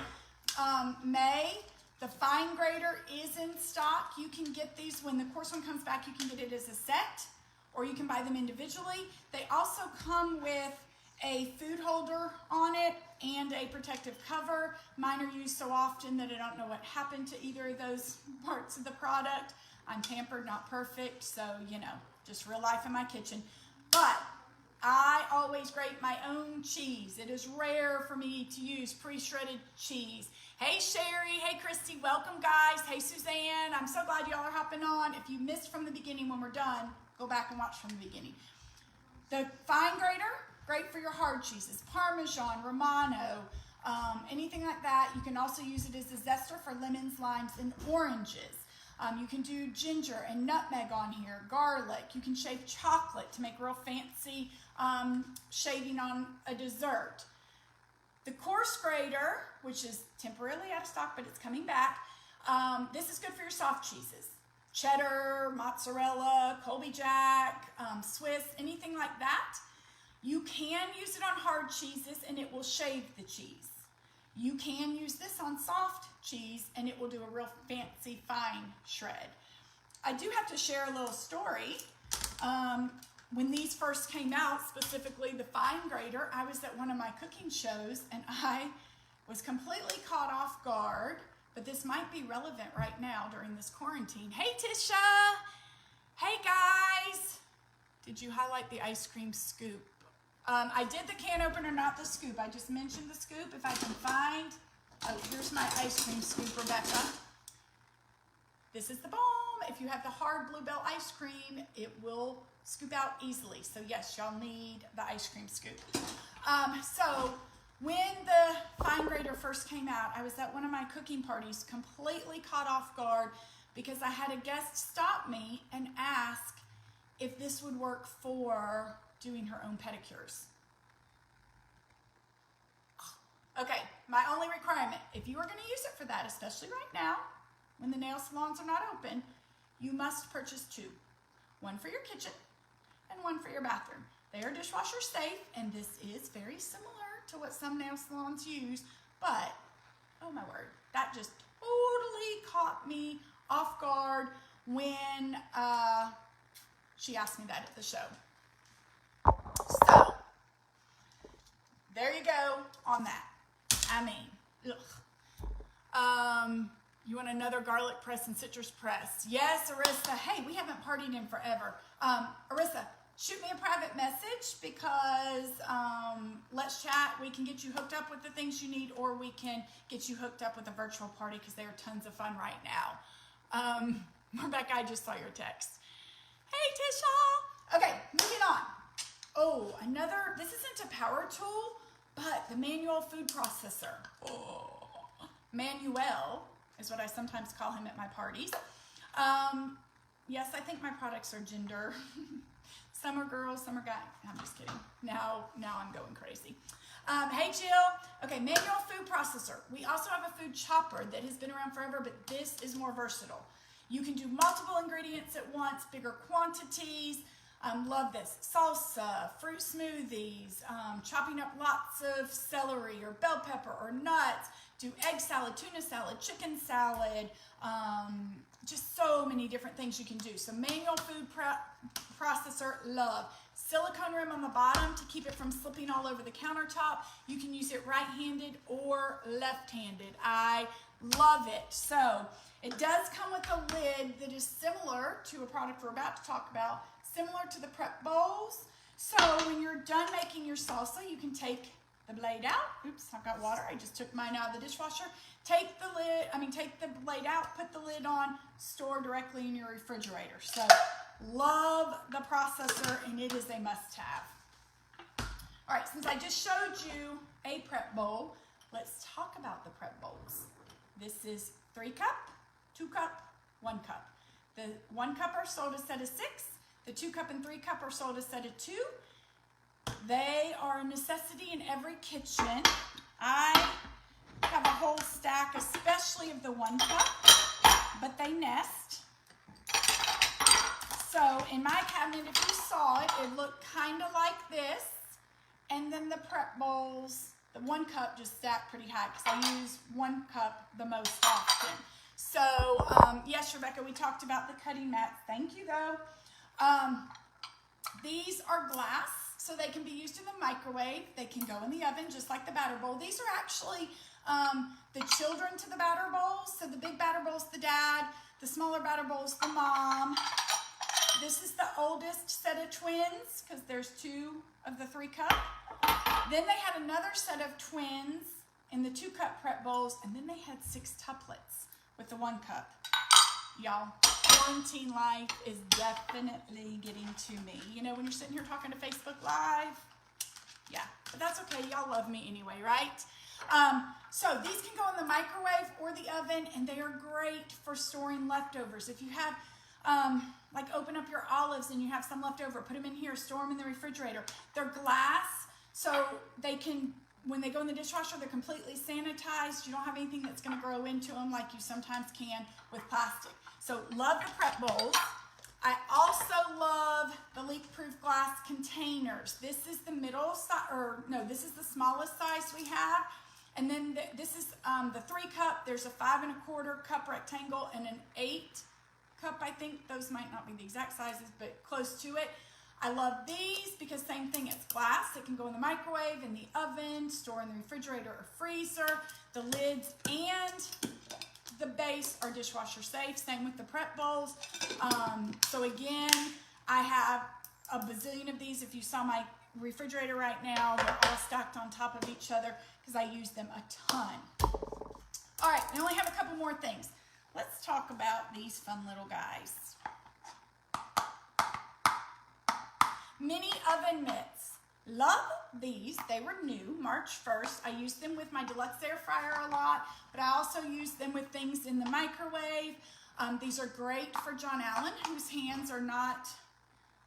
May. The fine grater is in stock. You can get these when the coarse one comes back. You can get it as a set, or you can buy them individually. They also come with a food holder on it and a protective cover. Mine are used so often that I don't know what happened to either of those parts of the product. I'm pampered, not perfect, so you know, just real life in my kitchen. But I always grate my own cheese. It is rare for me to use pre-shredded cheese. Hey Sherry, hey Christy, welcome guys. Hey Suzanne, I'm so glad y'all are hopping on. If you missed from the beginning when we're done, go back and watch from the beginning. The fine grater, great for your hard cheeses, Parmesan, Romano, anything like that. You can also use it as a zester for lemons, limes, and oranges. You can do ginger and nutmeg on here, garlic. You can shave chocolate to make real fancy shaving on a dessert. The coarse grater, which is temporarily out of stock, but it's coming back. This is good for your soft cheeses. Cheddar, mozzarella, Colby Jack, Swiss, anything like that. You can use it on hard cheeses and it will shave the cheese. You can use this on soft cheese and it will do a real fancy fine shred. I do have to share a little story. When these first came out, specifically the fine grater, I was at one of my cooking shows and I was completely caught off guard, but this might be relevant right now during this quarantine. Hey Tisha! Hey guys! Did you highlight the ice cream scoop? I did the can opener, not the scoop. I just mentioned the scoop. If I can find, oh, here's my ice cream scoop, Rebecca. This is the bomb. If you have the hard Bluebell ice cream, it will scoop out easily. So yes, y'all need the ice cream scoop. So when the fine grater first came out, I was at one of my cooking parties, completely caught off guard because I had a guest stop me and ask if this would work for doing her own pedicures. Okay, my only requirement, if you are going to use it for that, especially right now, when the nail salons are not open, you must purchase two. One for your kitchen and one for your bathroom. They are dishwasher safe, and this is very similar to what some nail salons use, but, oh my word, that just totally caught me off guard when she asked me that at the show. So, there you go on that. I mean, ugh. You want another garlic press and citrus press? Yes, Arissa. Hey, we haven't partied in forever. Arissa, shoot me a private message because let's chat. We can get you hooked up with the things you need, or we can get you hooked up with a virtual party because they are tons of fun right now. Rebecca, I just saw your text. Hey, Tisha. Okay, moving on. Oh, another, this isn't a power tool, but the manual food processor. Oh, Manuel is what I sometimes call him at my parties. Yes, I think my products are gender. Some are girls, some are guys. I'm just kidding. Now I'm going crazy. Hey, Jill. Okay, manual food processor. We also have a food chopper that has been around forever, but this is more versatile. You can do multiple ingredients at once, bigger quantities. Love this. Salsa, fruit smoothies, chopping up lots of celery or bell pepper or nuts. Do egg salad, tuna salad, chicken salad, just so many different things you can do. So manual food processor, love. Silicone rim on the bottom to keep it from slipping all over the countertop. You can use it right-handed or left-handed. I love it. So it does come with a lid that is similar to a product we're about to talk about, similar to the prep bowls. So when you're done making your salsa, you can take the blade out. Oops, I've got water. I just took mine out of the dishwasher. Take the blade out, put the lid on, store directly in your refrigerator. So love the processor, and it is a must-have. All right, since I just showed you a prep bowl, let's talk about the prep bowls. This is 3 cup, 2 cup, 1 cup. The 1 cup are sold a set of 6. The 2 cup and 3 cup are sold a set of 2. They are a necessity in every kitchen. I have a whole stack, especially of the 1 cup, but they nest. So in my cabinet, if you saw it, it looked kind of like this. And then the prep bowls, the 1 cup just stacked pretty high because I use 1 cup the most often. So yes, Rebecca, we talked about the cutting mats. Thank you, though. These are glass so they can be used in the microwave. They can go in the oven just like the batter bowl. These are actually the children to the batter bowls. So the big batter bowl's the dad, the smaller batter bowl's the mom. This is the oldest set of twins because there's 2 of the 3 cup. Then they had another set of twins in the 2 cup prep bowls, and then they had 6 tuplets with the 1 cup. Y'all, quarantine life is definitely getting to me. You know, when you're sitting here talking to Facebook Live, yeah, but that's okay. Y'all love me anyway, right? So these can go in the microwave or the oven, and they are great for storing leftovers. If you have, like open up your olives and you have some left over, put them in here, store them in the refrigerator. They're glass, so they can, when they go in the dishwasher, they're completely sanitized. You don't have anything that's going to grow into them like you sometimes can with plastic. So love the prep bowls. I also love the leak-proof glass containers. This is the middle size, or no, this is the smallest size we have. And then this is the 3 cup. There's a 5 1/4 cup rectangle and an 8 cup. I think those might not be the exact sizes, but close to it. I love these because same thing, it's glass. It can go in the microwave, in the oven, store in the refrigerator or freezer. The lids and the base are dishwasher safe. Same with the prep bowls. So again, I have a bazillion of these. If you saw my refrigerator right now, they're all stacked on top of each other because I use them a ton. All right, I only have a couple more things. Let's talk about these fun little guys. Mini oven mitts. Love these. They were new, March 1st. I used them with my Deluxe Air Fryer a lot, but I also use them with things in the microwave. These are great for John Allen, whose hands are not,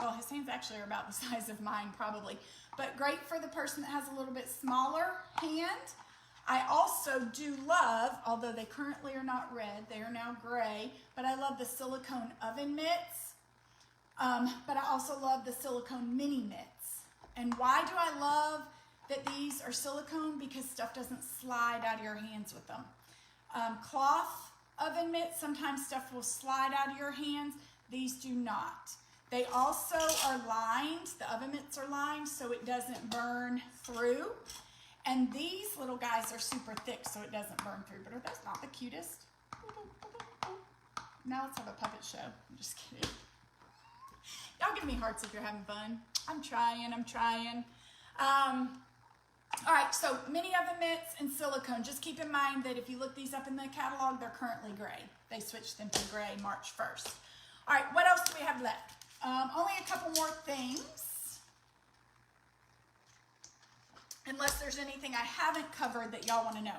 well, his hands actually are about the size of mine probably, but great for the person that has a little bit smaller hand. I also do love, although they currently are not red, they are now gray, but I love the silicone oven mitts. But I also love the silicone mini mitts. And why do I love that these are silicone? Because stuff doesn't slide out of your hands with them. Cloth oven mitts, sometimes stuff will slide out of your hands. These do not. They also are lined, the oven mitts are lined so it doesn't burn through. And these little guys are super thick so it doesn't burn through. But are those not the cutest? Now let's have a puppet show. I'm just kidding. Y'all give me hearts if you're having fun. I'm trying. All right, so mini oven mitts and silicone. Just keep in mind that if you look these up in the catalog, they're currently gray. They switched them to gray March 1st. All right, what else do we have left? Only a couple more things. Unless there's anything I haven't covered that y'all want to know.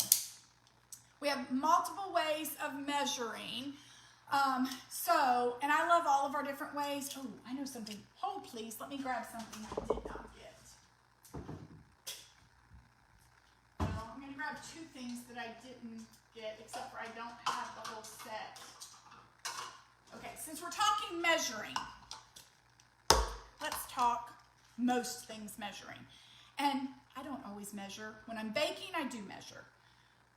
We have multiple ways of measuring. And I love all of our different ways. Oh, I know something. Hold please, let me grab something I did not get. Well, I'm going to grab 2 things that I didn't get, except for I don't have the whole set. Okay, since we're talking measuring, let's talk most things measuring. And I don't always measure. When I'm baking, I do measure.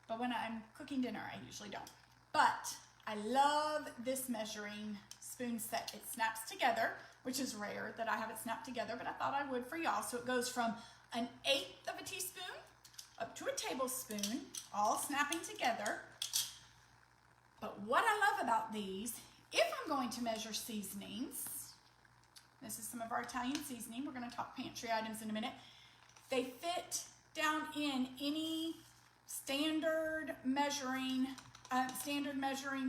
But when I'm cooking dinner, I usually don't. But I love this measuring spoon set. It snaps together, which is rare that I have it snapped together, but I thought I would for y'all. So it goes from an 1/8 of a teaspoon up to a tablespoon, all snapping together. But what I love about these, if I'm going to measure seasonings, this is some of our Italian seasoning. We're going to talk pantry items in a minute. They fit down in any standard measuring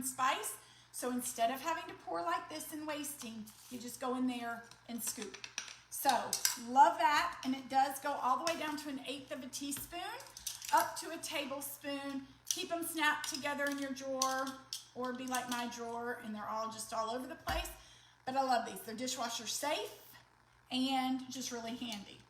spice. So instead of having to pour like this and wasting, you just go in there and scoop. So love that. And it does go all the way down to an 1/8 of a teaspoon, up to a tablespoon. Keep them snapped together in your drawer, or be like my drawer and they're all just all over the place. But I love these. They're dishwasher safe and just really handy.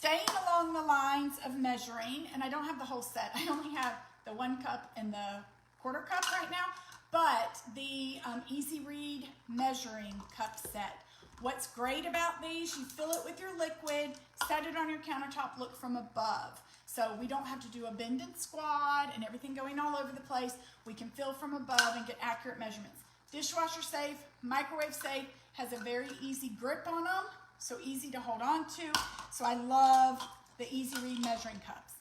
Staying along the lines of measuring, and I don't have the whole set. I only have the 1 cup and the 1/4 cup right now, but the Easy Read measuring cup set. What's great about these, you fill it with your liquid, set it on your countertop, look from above. So we don't have to do a bend and squat and everything going all over the place. We can fill from above and get accurate measurements. Dishwasher safe, microwave safe, has a very easy grip on them. so easy to hold on to. So I love the Easy Read measuring cups.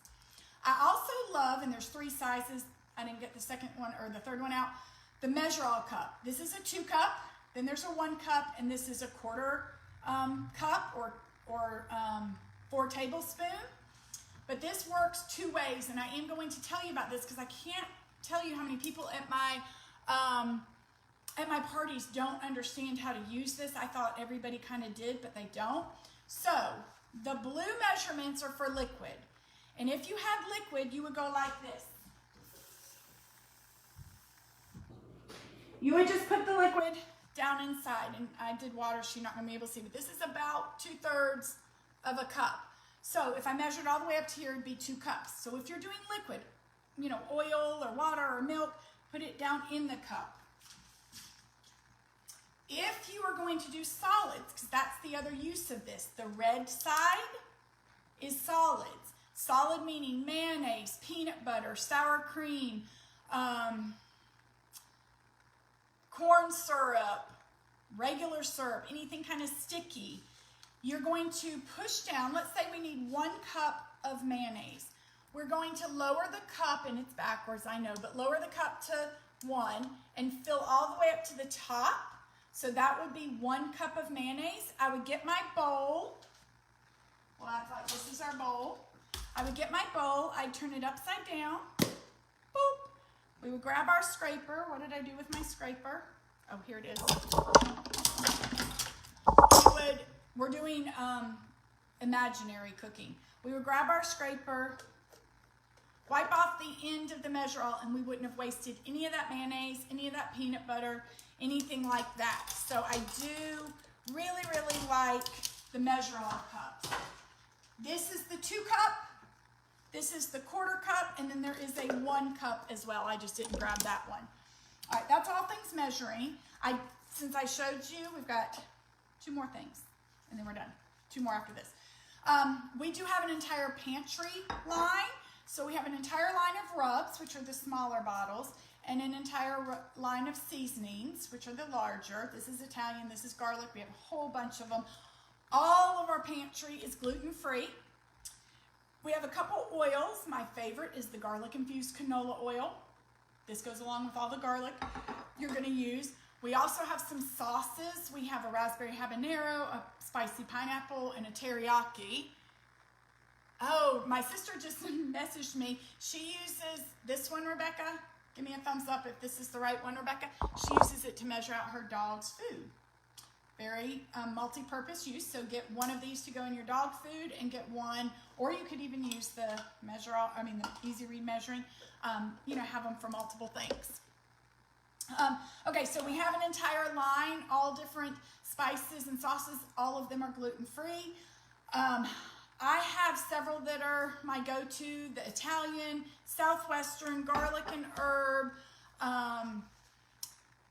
I also love, and there's 3 sizes, I didn't get the second one or the third one out, the Measure All cup. This is a 2 cup, then there's a 1 cup, and this is a 1/4 cup or 4 tablespoons. But this works 2 ways, and I am going to tell you about this because I can't tell you how many people at my parties don't understand how to use this. I thought everybody kind of did, but they don't. So the blue measurements are for liquid. And if you had liquid, you would go like this. You would just put the liquid down inside. And I did water, so you're not going to be able to see, but this is about 2/3 of a cup. So if I measured all the way up to here, it'd be 2 cups. So if you're doing liquid, you know, oil or water or milk, put it down in the cup. If you are going to do solids, because that's the other use of this, the red side is solids. Solid meaning mayonnaise, peanut butter, sour cream, corn syrup, regular syrup, anything kind of sticky. You're going to push down. Let's say we need 1 cup of mayonnaise. We're going to lower the cup, and it's backwards, I know, but lower the cup to 1 and fill all the way up to the top. So that would be 1 cup of mayonnaise. I would get my bowl. Well, I thought this is our bowl. I would get my bowl. I'd turn it upside down. Boop. We would grab our scraper. What did I do with my scraper? Oh, here it is. We're doing imaginary cooking. We would grab our scraper, wipe off the end of the Measure All, and we wouldn't have wasted any of that mayonnaise, any of that peanut butter, anything like that. So I do really, really like the Measure All cup. This is the 2 cup, this is the 1/4 cup, and then there is a 1 cup as well. I just didn't grab that one. All right, that's all things measuring. Since I showed you, we've got 2 more things, and then we're done. 2 more after this. We do have an entire pantry line. So we have an entire line of rubs, which are the smaller bottles, and an entire line of seasonings, which are the larger. This is Italian, this is garlic. We have a whole bunch of them. All of our pantry is gluten-free. We have a couple oils. My favorite is the garlic-infused canola oil. This goes along with all the garlic you're going to use. We also have some sauces. We have a raspberry habanero, a spicy pineapple, and a teriyaki. Oh, my sister just messaged me. She uses this one, Rebecca. Give me a thumbs up if this is the right one, Rebecca. She uses it to measure out her dog's food. Very multi-purpose use. So get one of these to go in your dog food and get one, or you could even use the the Easy Read measuring, have them for multiple things. Okay, so we have an entire line, all different spices and sauces. All of them are gluten-free. I have several that are my go-to: the Italian, Southwestern, garlic and herb,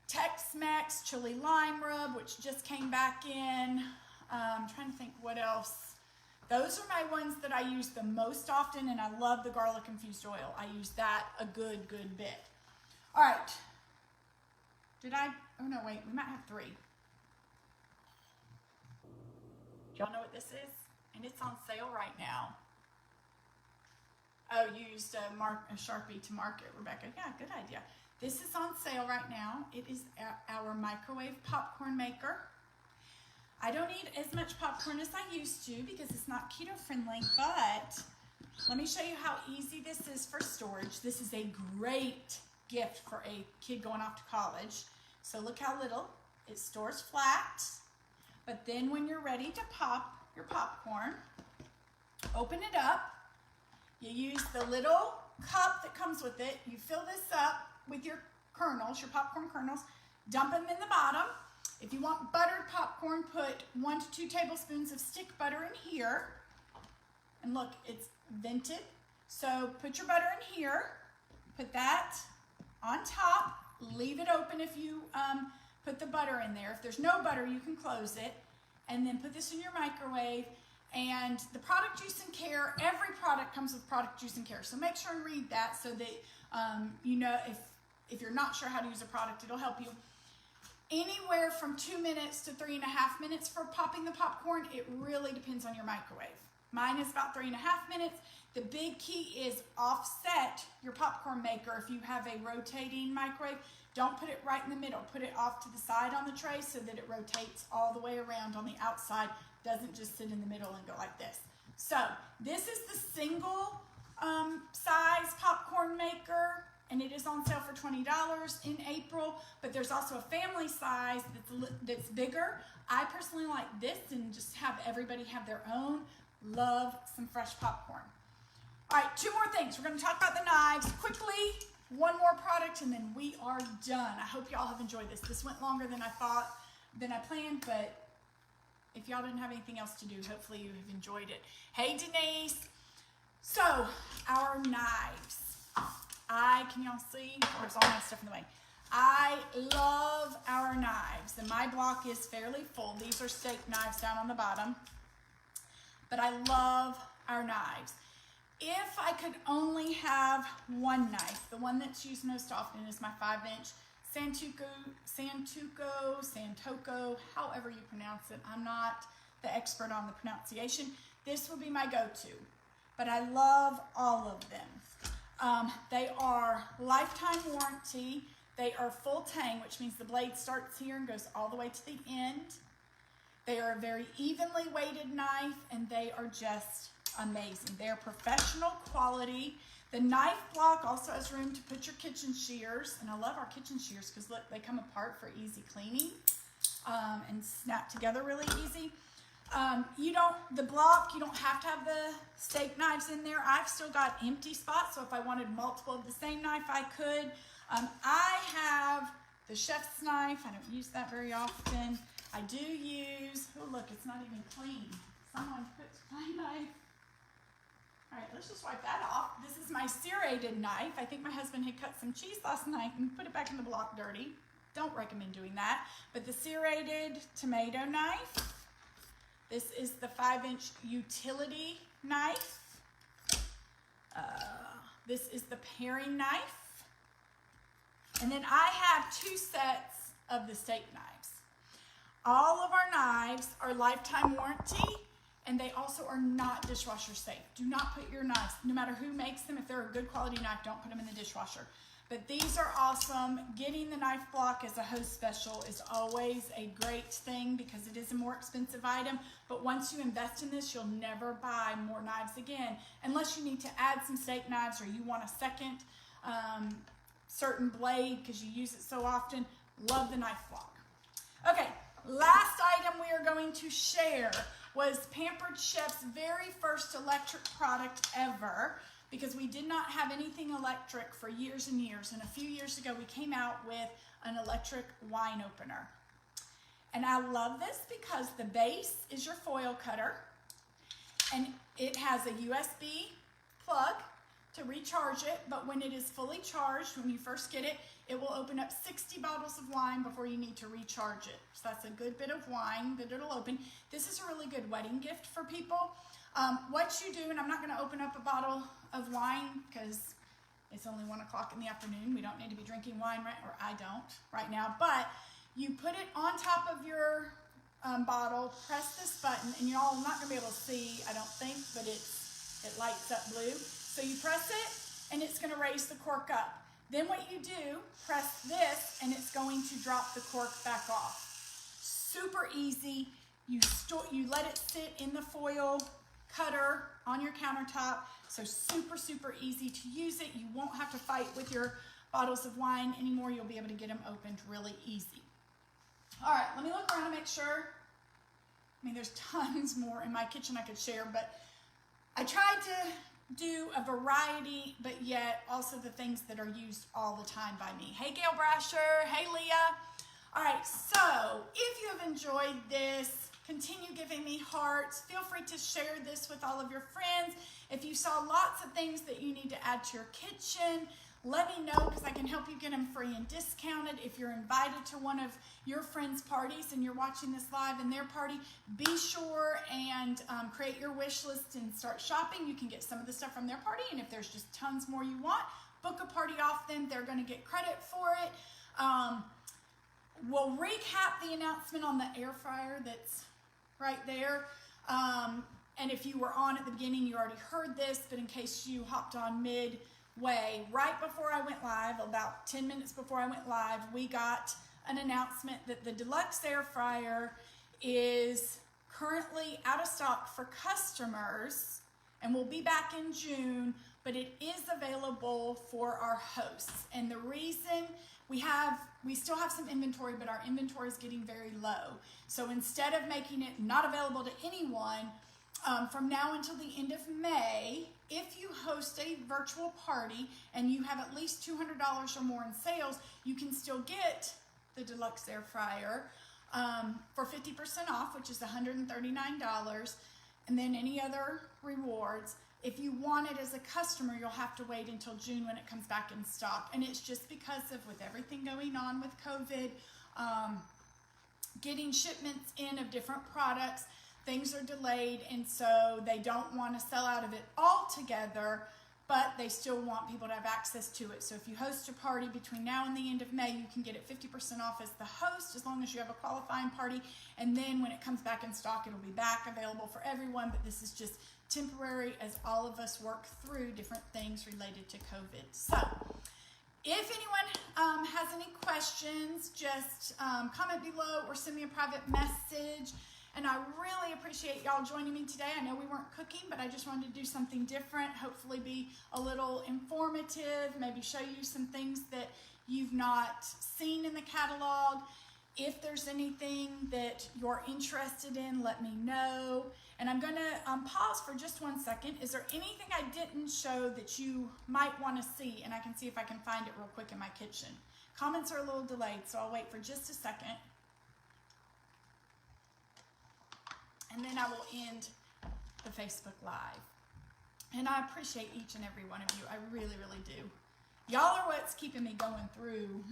Tex-Mex, chili lime rub, which just came back in. I'm trying to think what else. Those are my ones that I use the most often, and I love the garlic infused oil. I use that a good bit. All right. Oh no, wait, we might have 3. Do y'all know what this is? And it's on sale right now. Oh, you used a Sharpie to mark it, Rebecca. Yeah, good idea. This is on sale right now. It is our microwave popcorn maker. I don't eat as much popcorn as I used to because it's not keto friendly, but let me show you how easy this is for storage. This is a great gift for a kid going off to college. So look how little. It stores flat, but then when you're ready to pop your popcorn, open it up. You use the little cup that comes with it. You fill this up with your kernels, your popcorn kernels, dump them in the bottom. If you want buttered popcorn, put 1 to 2 tablespoons of stick butter in here. And look, it's vented. So put your butter in here, put that on top, leave it open if you put the butter in there. If there's no butter, you can close it. And then put this in your microwave. And the product juice and care, every product comes with product juice and care. So make sure and read that so that you know if you're not sure how to use a product, it'll help you. anywhere from 2 minutes to 3.5 minutes for popping the popcorn. It really depends on your microwave. Mine is about 3.5 minutes. The big key is offset your popcorn maker. If you have a rotating microwave, don't put it right in the middle. Put it off to the side on the tray so that it rotates all the way around on the outside. Doesn't just sit in the middle and go like this. So this is the single size popcorn maker, and it is on sale for $20 in April, but there's also a family size that's bigger. I personally like this and just have everybody have their own. Love some fresh popcorn. All right, 2 more things. We're going to talk about the knives quickly. 1 more product, and then we are done. I hope y'all have enjoyed this. This went longer than I planned, but if y'all didn't have anything else to do, hopefully you have enjoyed it. Hey, Denise. So, our knives. Can y'all see? There's all my stuff in the way. I love our knives, and my block is fairly full. These are steak knives down on the bottom, but I love our knives. If I could only have one knife, the one that's used most often is my 5-inch Santoku, however you pronounce it. I'm not the expert on the pronunciation. This would be my go-to, but I love all of them. They are lifetime warranty. They are full tang, which means the blade starts here and goes all the way to the end. They are a very evenly weighted knife, and they are just amazing. They are professional quality. The knife block also has room to put your kitchen shears, and I love our kitchen shears because look, they come apart for easy cleaning and snap together really easy. The block, you don't have to have the steak knives in there. I've still got empty spots, so if I wanted multiple of the same knife, I could. I have the chef's knife. I don't use that very often. I do use, oh look, it's not even clean. Someone put my knife. All right, let's just wipe that off. This is my serrated knife. I think my husband had cut some cheese last night and put it back in the block dirty. Don't recommend doing that. But the serrated tomato knife. This is the 5-inch utility knife. This is the paring knife. And then I have 2 sets of the steak knives. All of our knives are lifetime warranty, and they also are not dishwasher safe. Do not put your knives, no matter who makes them, if they're a good quality knife, don't put them in the dishwasher. But these are awesome. Getting the knife block as a host special is always a great thing because it is a more expensive item. But once you invest in this, you'll never buy more knives again, unless you need to add some steak knives or you want a second certain blade because you use it so often. Love the knife block. Okay, last item we are going to share was Pampered Chef's very first electric product ever, because we did not have anything electric for years and years. And a few years ago, we came out with an electric wine opener. And I love this because the base is your foil cutter, and it has a USB plug to recharge it, but when it is fully charged, when you first get it, it will open up 60 bottles of wine before you need to recharge it. So that's a good bit of wine that it'll open. This is a really good wedding gift for people. What you do, and I'm not going to open up a bottle of wine because it's only 1 o'clock in the afternoon. We don't need to be drinking wine, or I don't right now, but you put it on top of your bottle, press this button, and y'all are not going to be able to see, I don't think, but it lights up blue. So you press it, and it's going to raise the cork up. Then what you do, press this, and it's going to drop the cork back off. Super easy. You let it sit in the foil cutter on your countertop. So super, super easy to use it. You won't have to fight with your bottles of wine anymore. You'll be able to get them opened really easy. All right, let me look around and make sure. I mean, there's tons more in my kitchen I could share, but I tried to do a variety, but yet also the things that are used all the time by me. Hey, Gail Brasher. Hey, Leah. All right, so if you have enjoyed this, continue giving me hearts. Feel free to share this with all of your friends. If you saw lots of things that you need to add to your kitchen, let me know because I can help you get them free and discounted. If you're invited to one of your friends' parties and you're watching this live in their party, be sure and create your wish list and start shopping. You can get some of the stuff from their party, and if there's just tons more you want, book a party off them. They're going to get credit for it. we'll recap the announcement on the air fryer that's right there. And if you were on at the beginning, you already heard this, but in case you hopped on midway, right before I went live, about 10 minutes before I went live, we got an announcement that the Deluxe Air Fryer is currently out of stock for customers and will be back in June, but it is available for our hosts. And the reason we still have some inventory, but our inventory is getting very low. So instead of making it not available to anyone, from now until the end of May, if you host a virtual party and you have at least $200 or more in sales, you can still get the Deluxe Air Fryer for 50% off, which is $139, and then any other rewards. If you want it as a customer, you'll have to wait until June when it comes back in stock. And it's just because of, with everything going on with COVID, getting shipments in of different products, things are delayed, and so they don't want to sell out of it altogether, but they still want people to have access to it. So if you host a party between now and the end of May, you can get it 50% off as the host, as long as you have a qualifying party. And then when it comes back in stock, it'll be back available for everyone, but this is just temporary as all of us work through different things related to COVID. So if anyone has any questions, just comment below or send me a private message. And I really appreciate y'all joining me today. I know we weren't cooking, but I just wanted to do something different, hopefully be a little informative, maybe show you some things that you've not seen in the catalog. If there's anything that you're interested in, let me know. And I'm gonna pause for just 1 second. Is there anything I didn't show that you might wanna see? And I can see if I can find it real quick in my kitchen. Comments are a little delayed, so I'll wait for just a second. And then I will end the Facebook Live. And I appreciate each and every one of you. I really, really do. Y'all are what's keeping me going through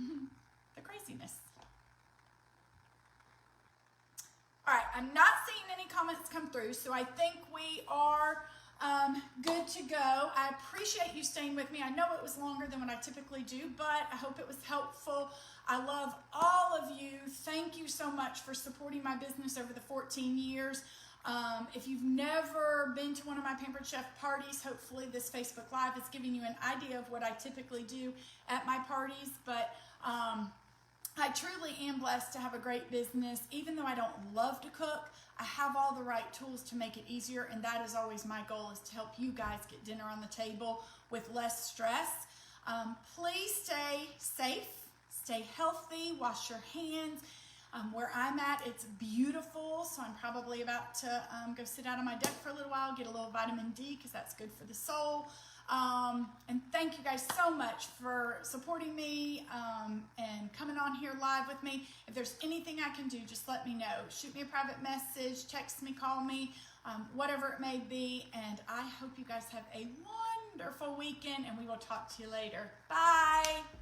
the craziness. All right, I'm not seeing any comments come through, so I think we are good to go. I appreciate you staying with me. I know it was longer than what I typically do, but I hope it was helpful. I love all of you. Thank you so much for supporting my business over the 14 years. If you've never been to one of my Pampered Chef parties, hopefully this Facebook Live is giving you an idea of what I typically do at my parties. But I truly am blessed to have a great business. Even though I don't love to cook, I have all the right tools to make it easier, and that is always my goal, is to help you guys get dinner on the table with less stress. Please stay safe, stay healthy, wash your hands. Where I'm at, it's beautiful, so I'm probably about to go sit out on my deck for a little while, get a little vitamin D, because that's good for the soul. And thank you guys so much for supporting me and coming on here live with me. If there's anything I can do, just let me know. Shoot me a private message, text me, call me, whatever it may be. And I hope you guys have a wonderful weekend, and we will talk to you later. Bye.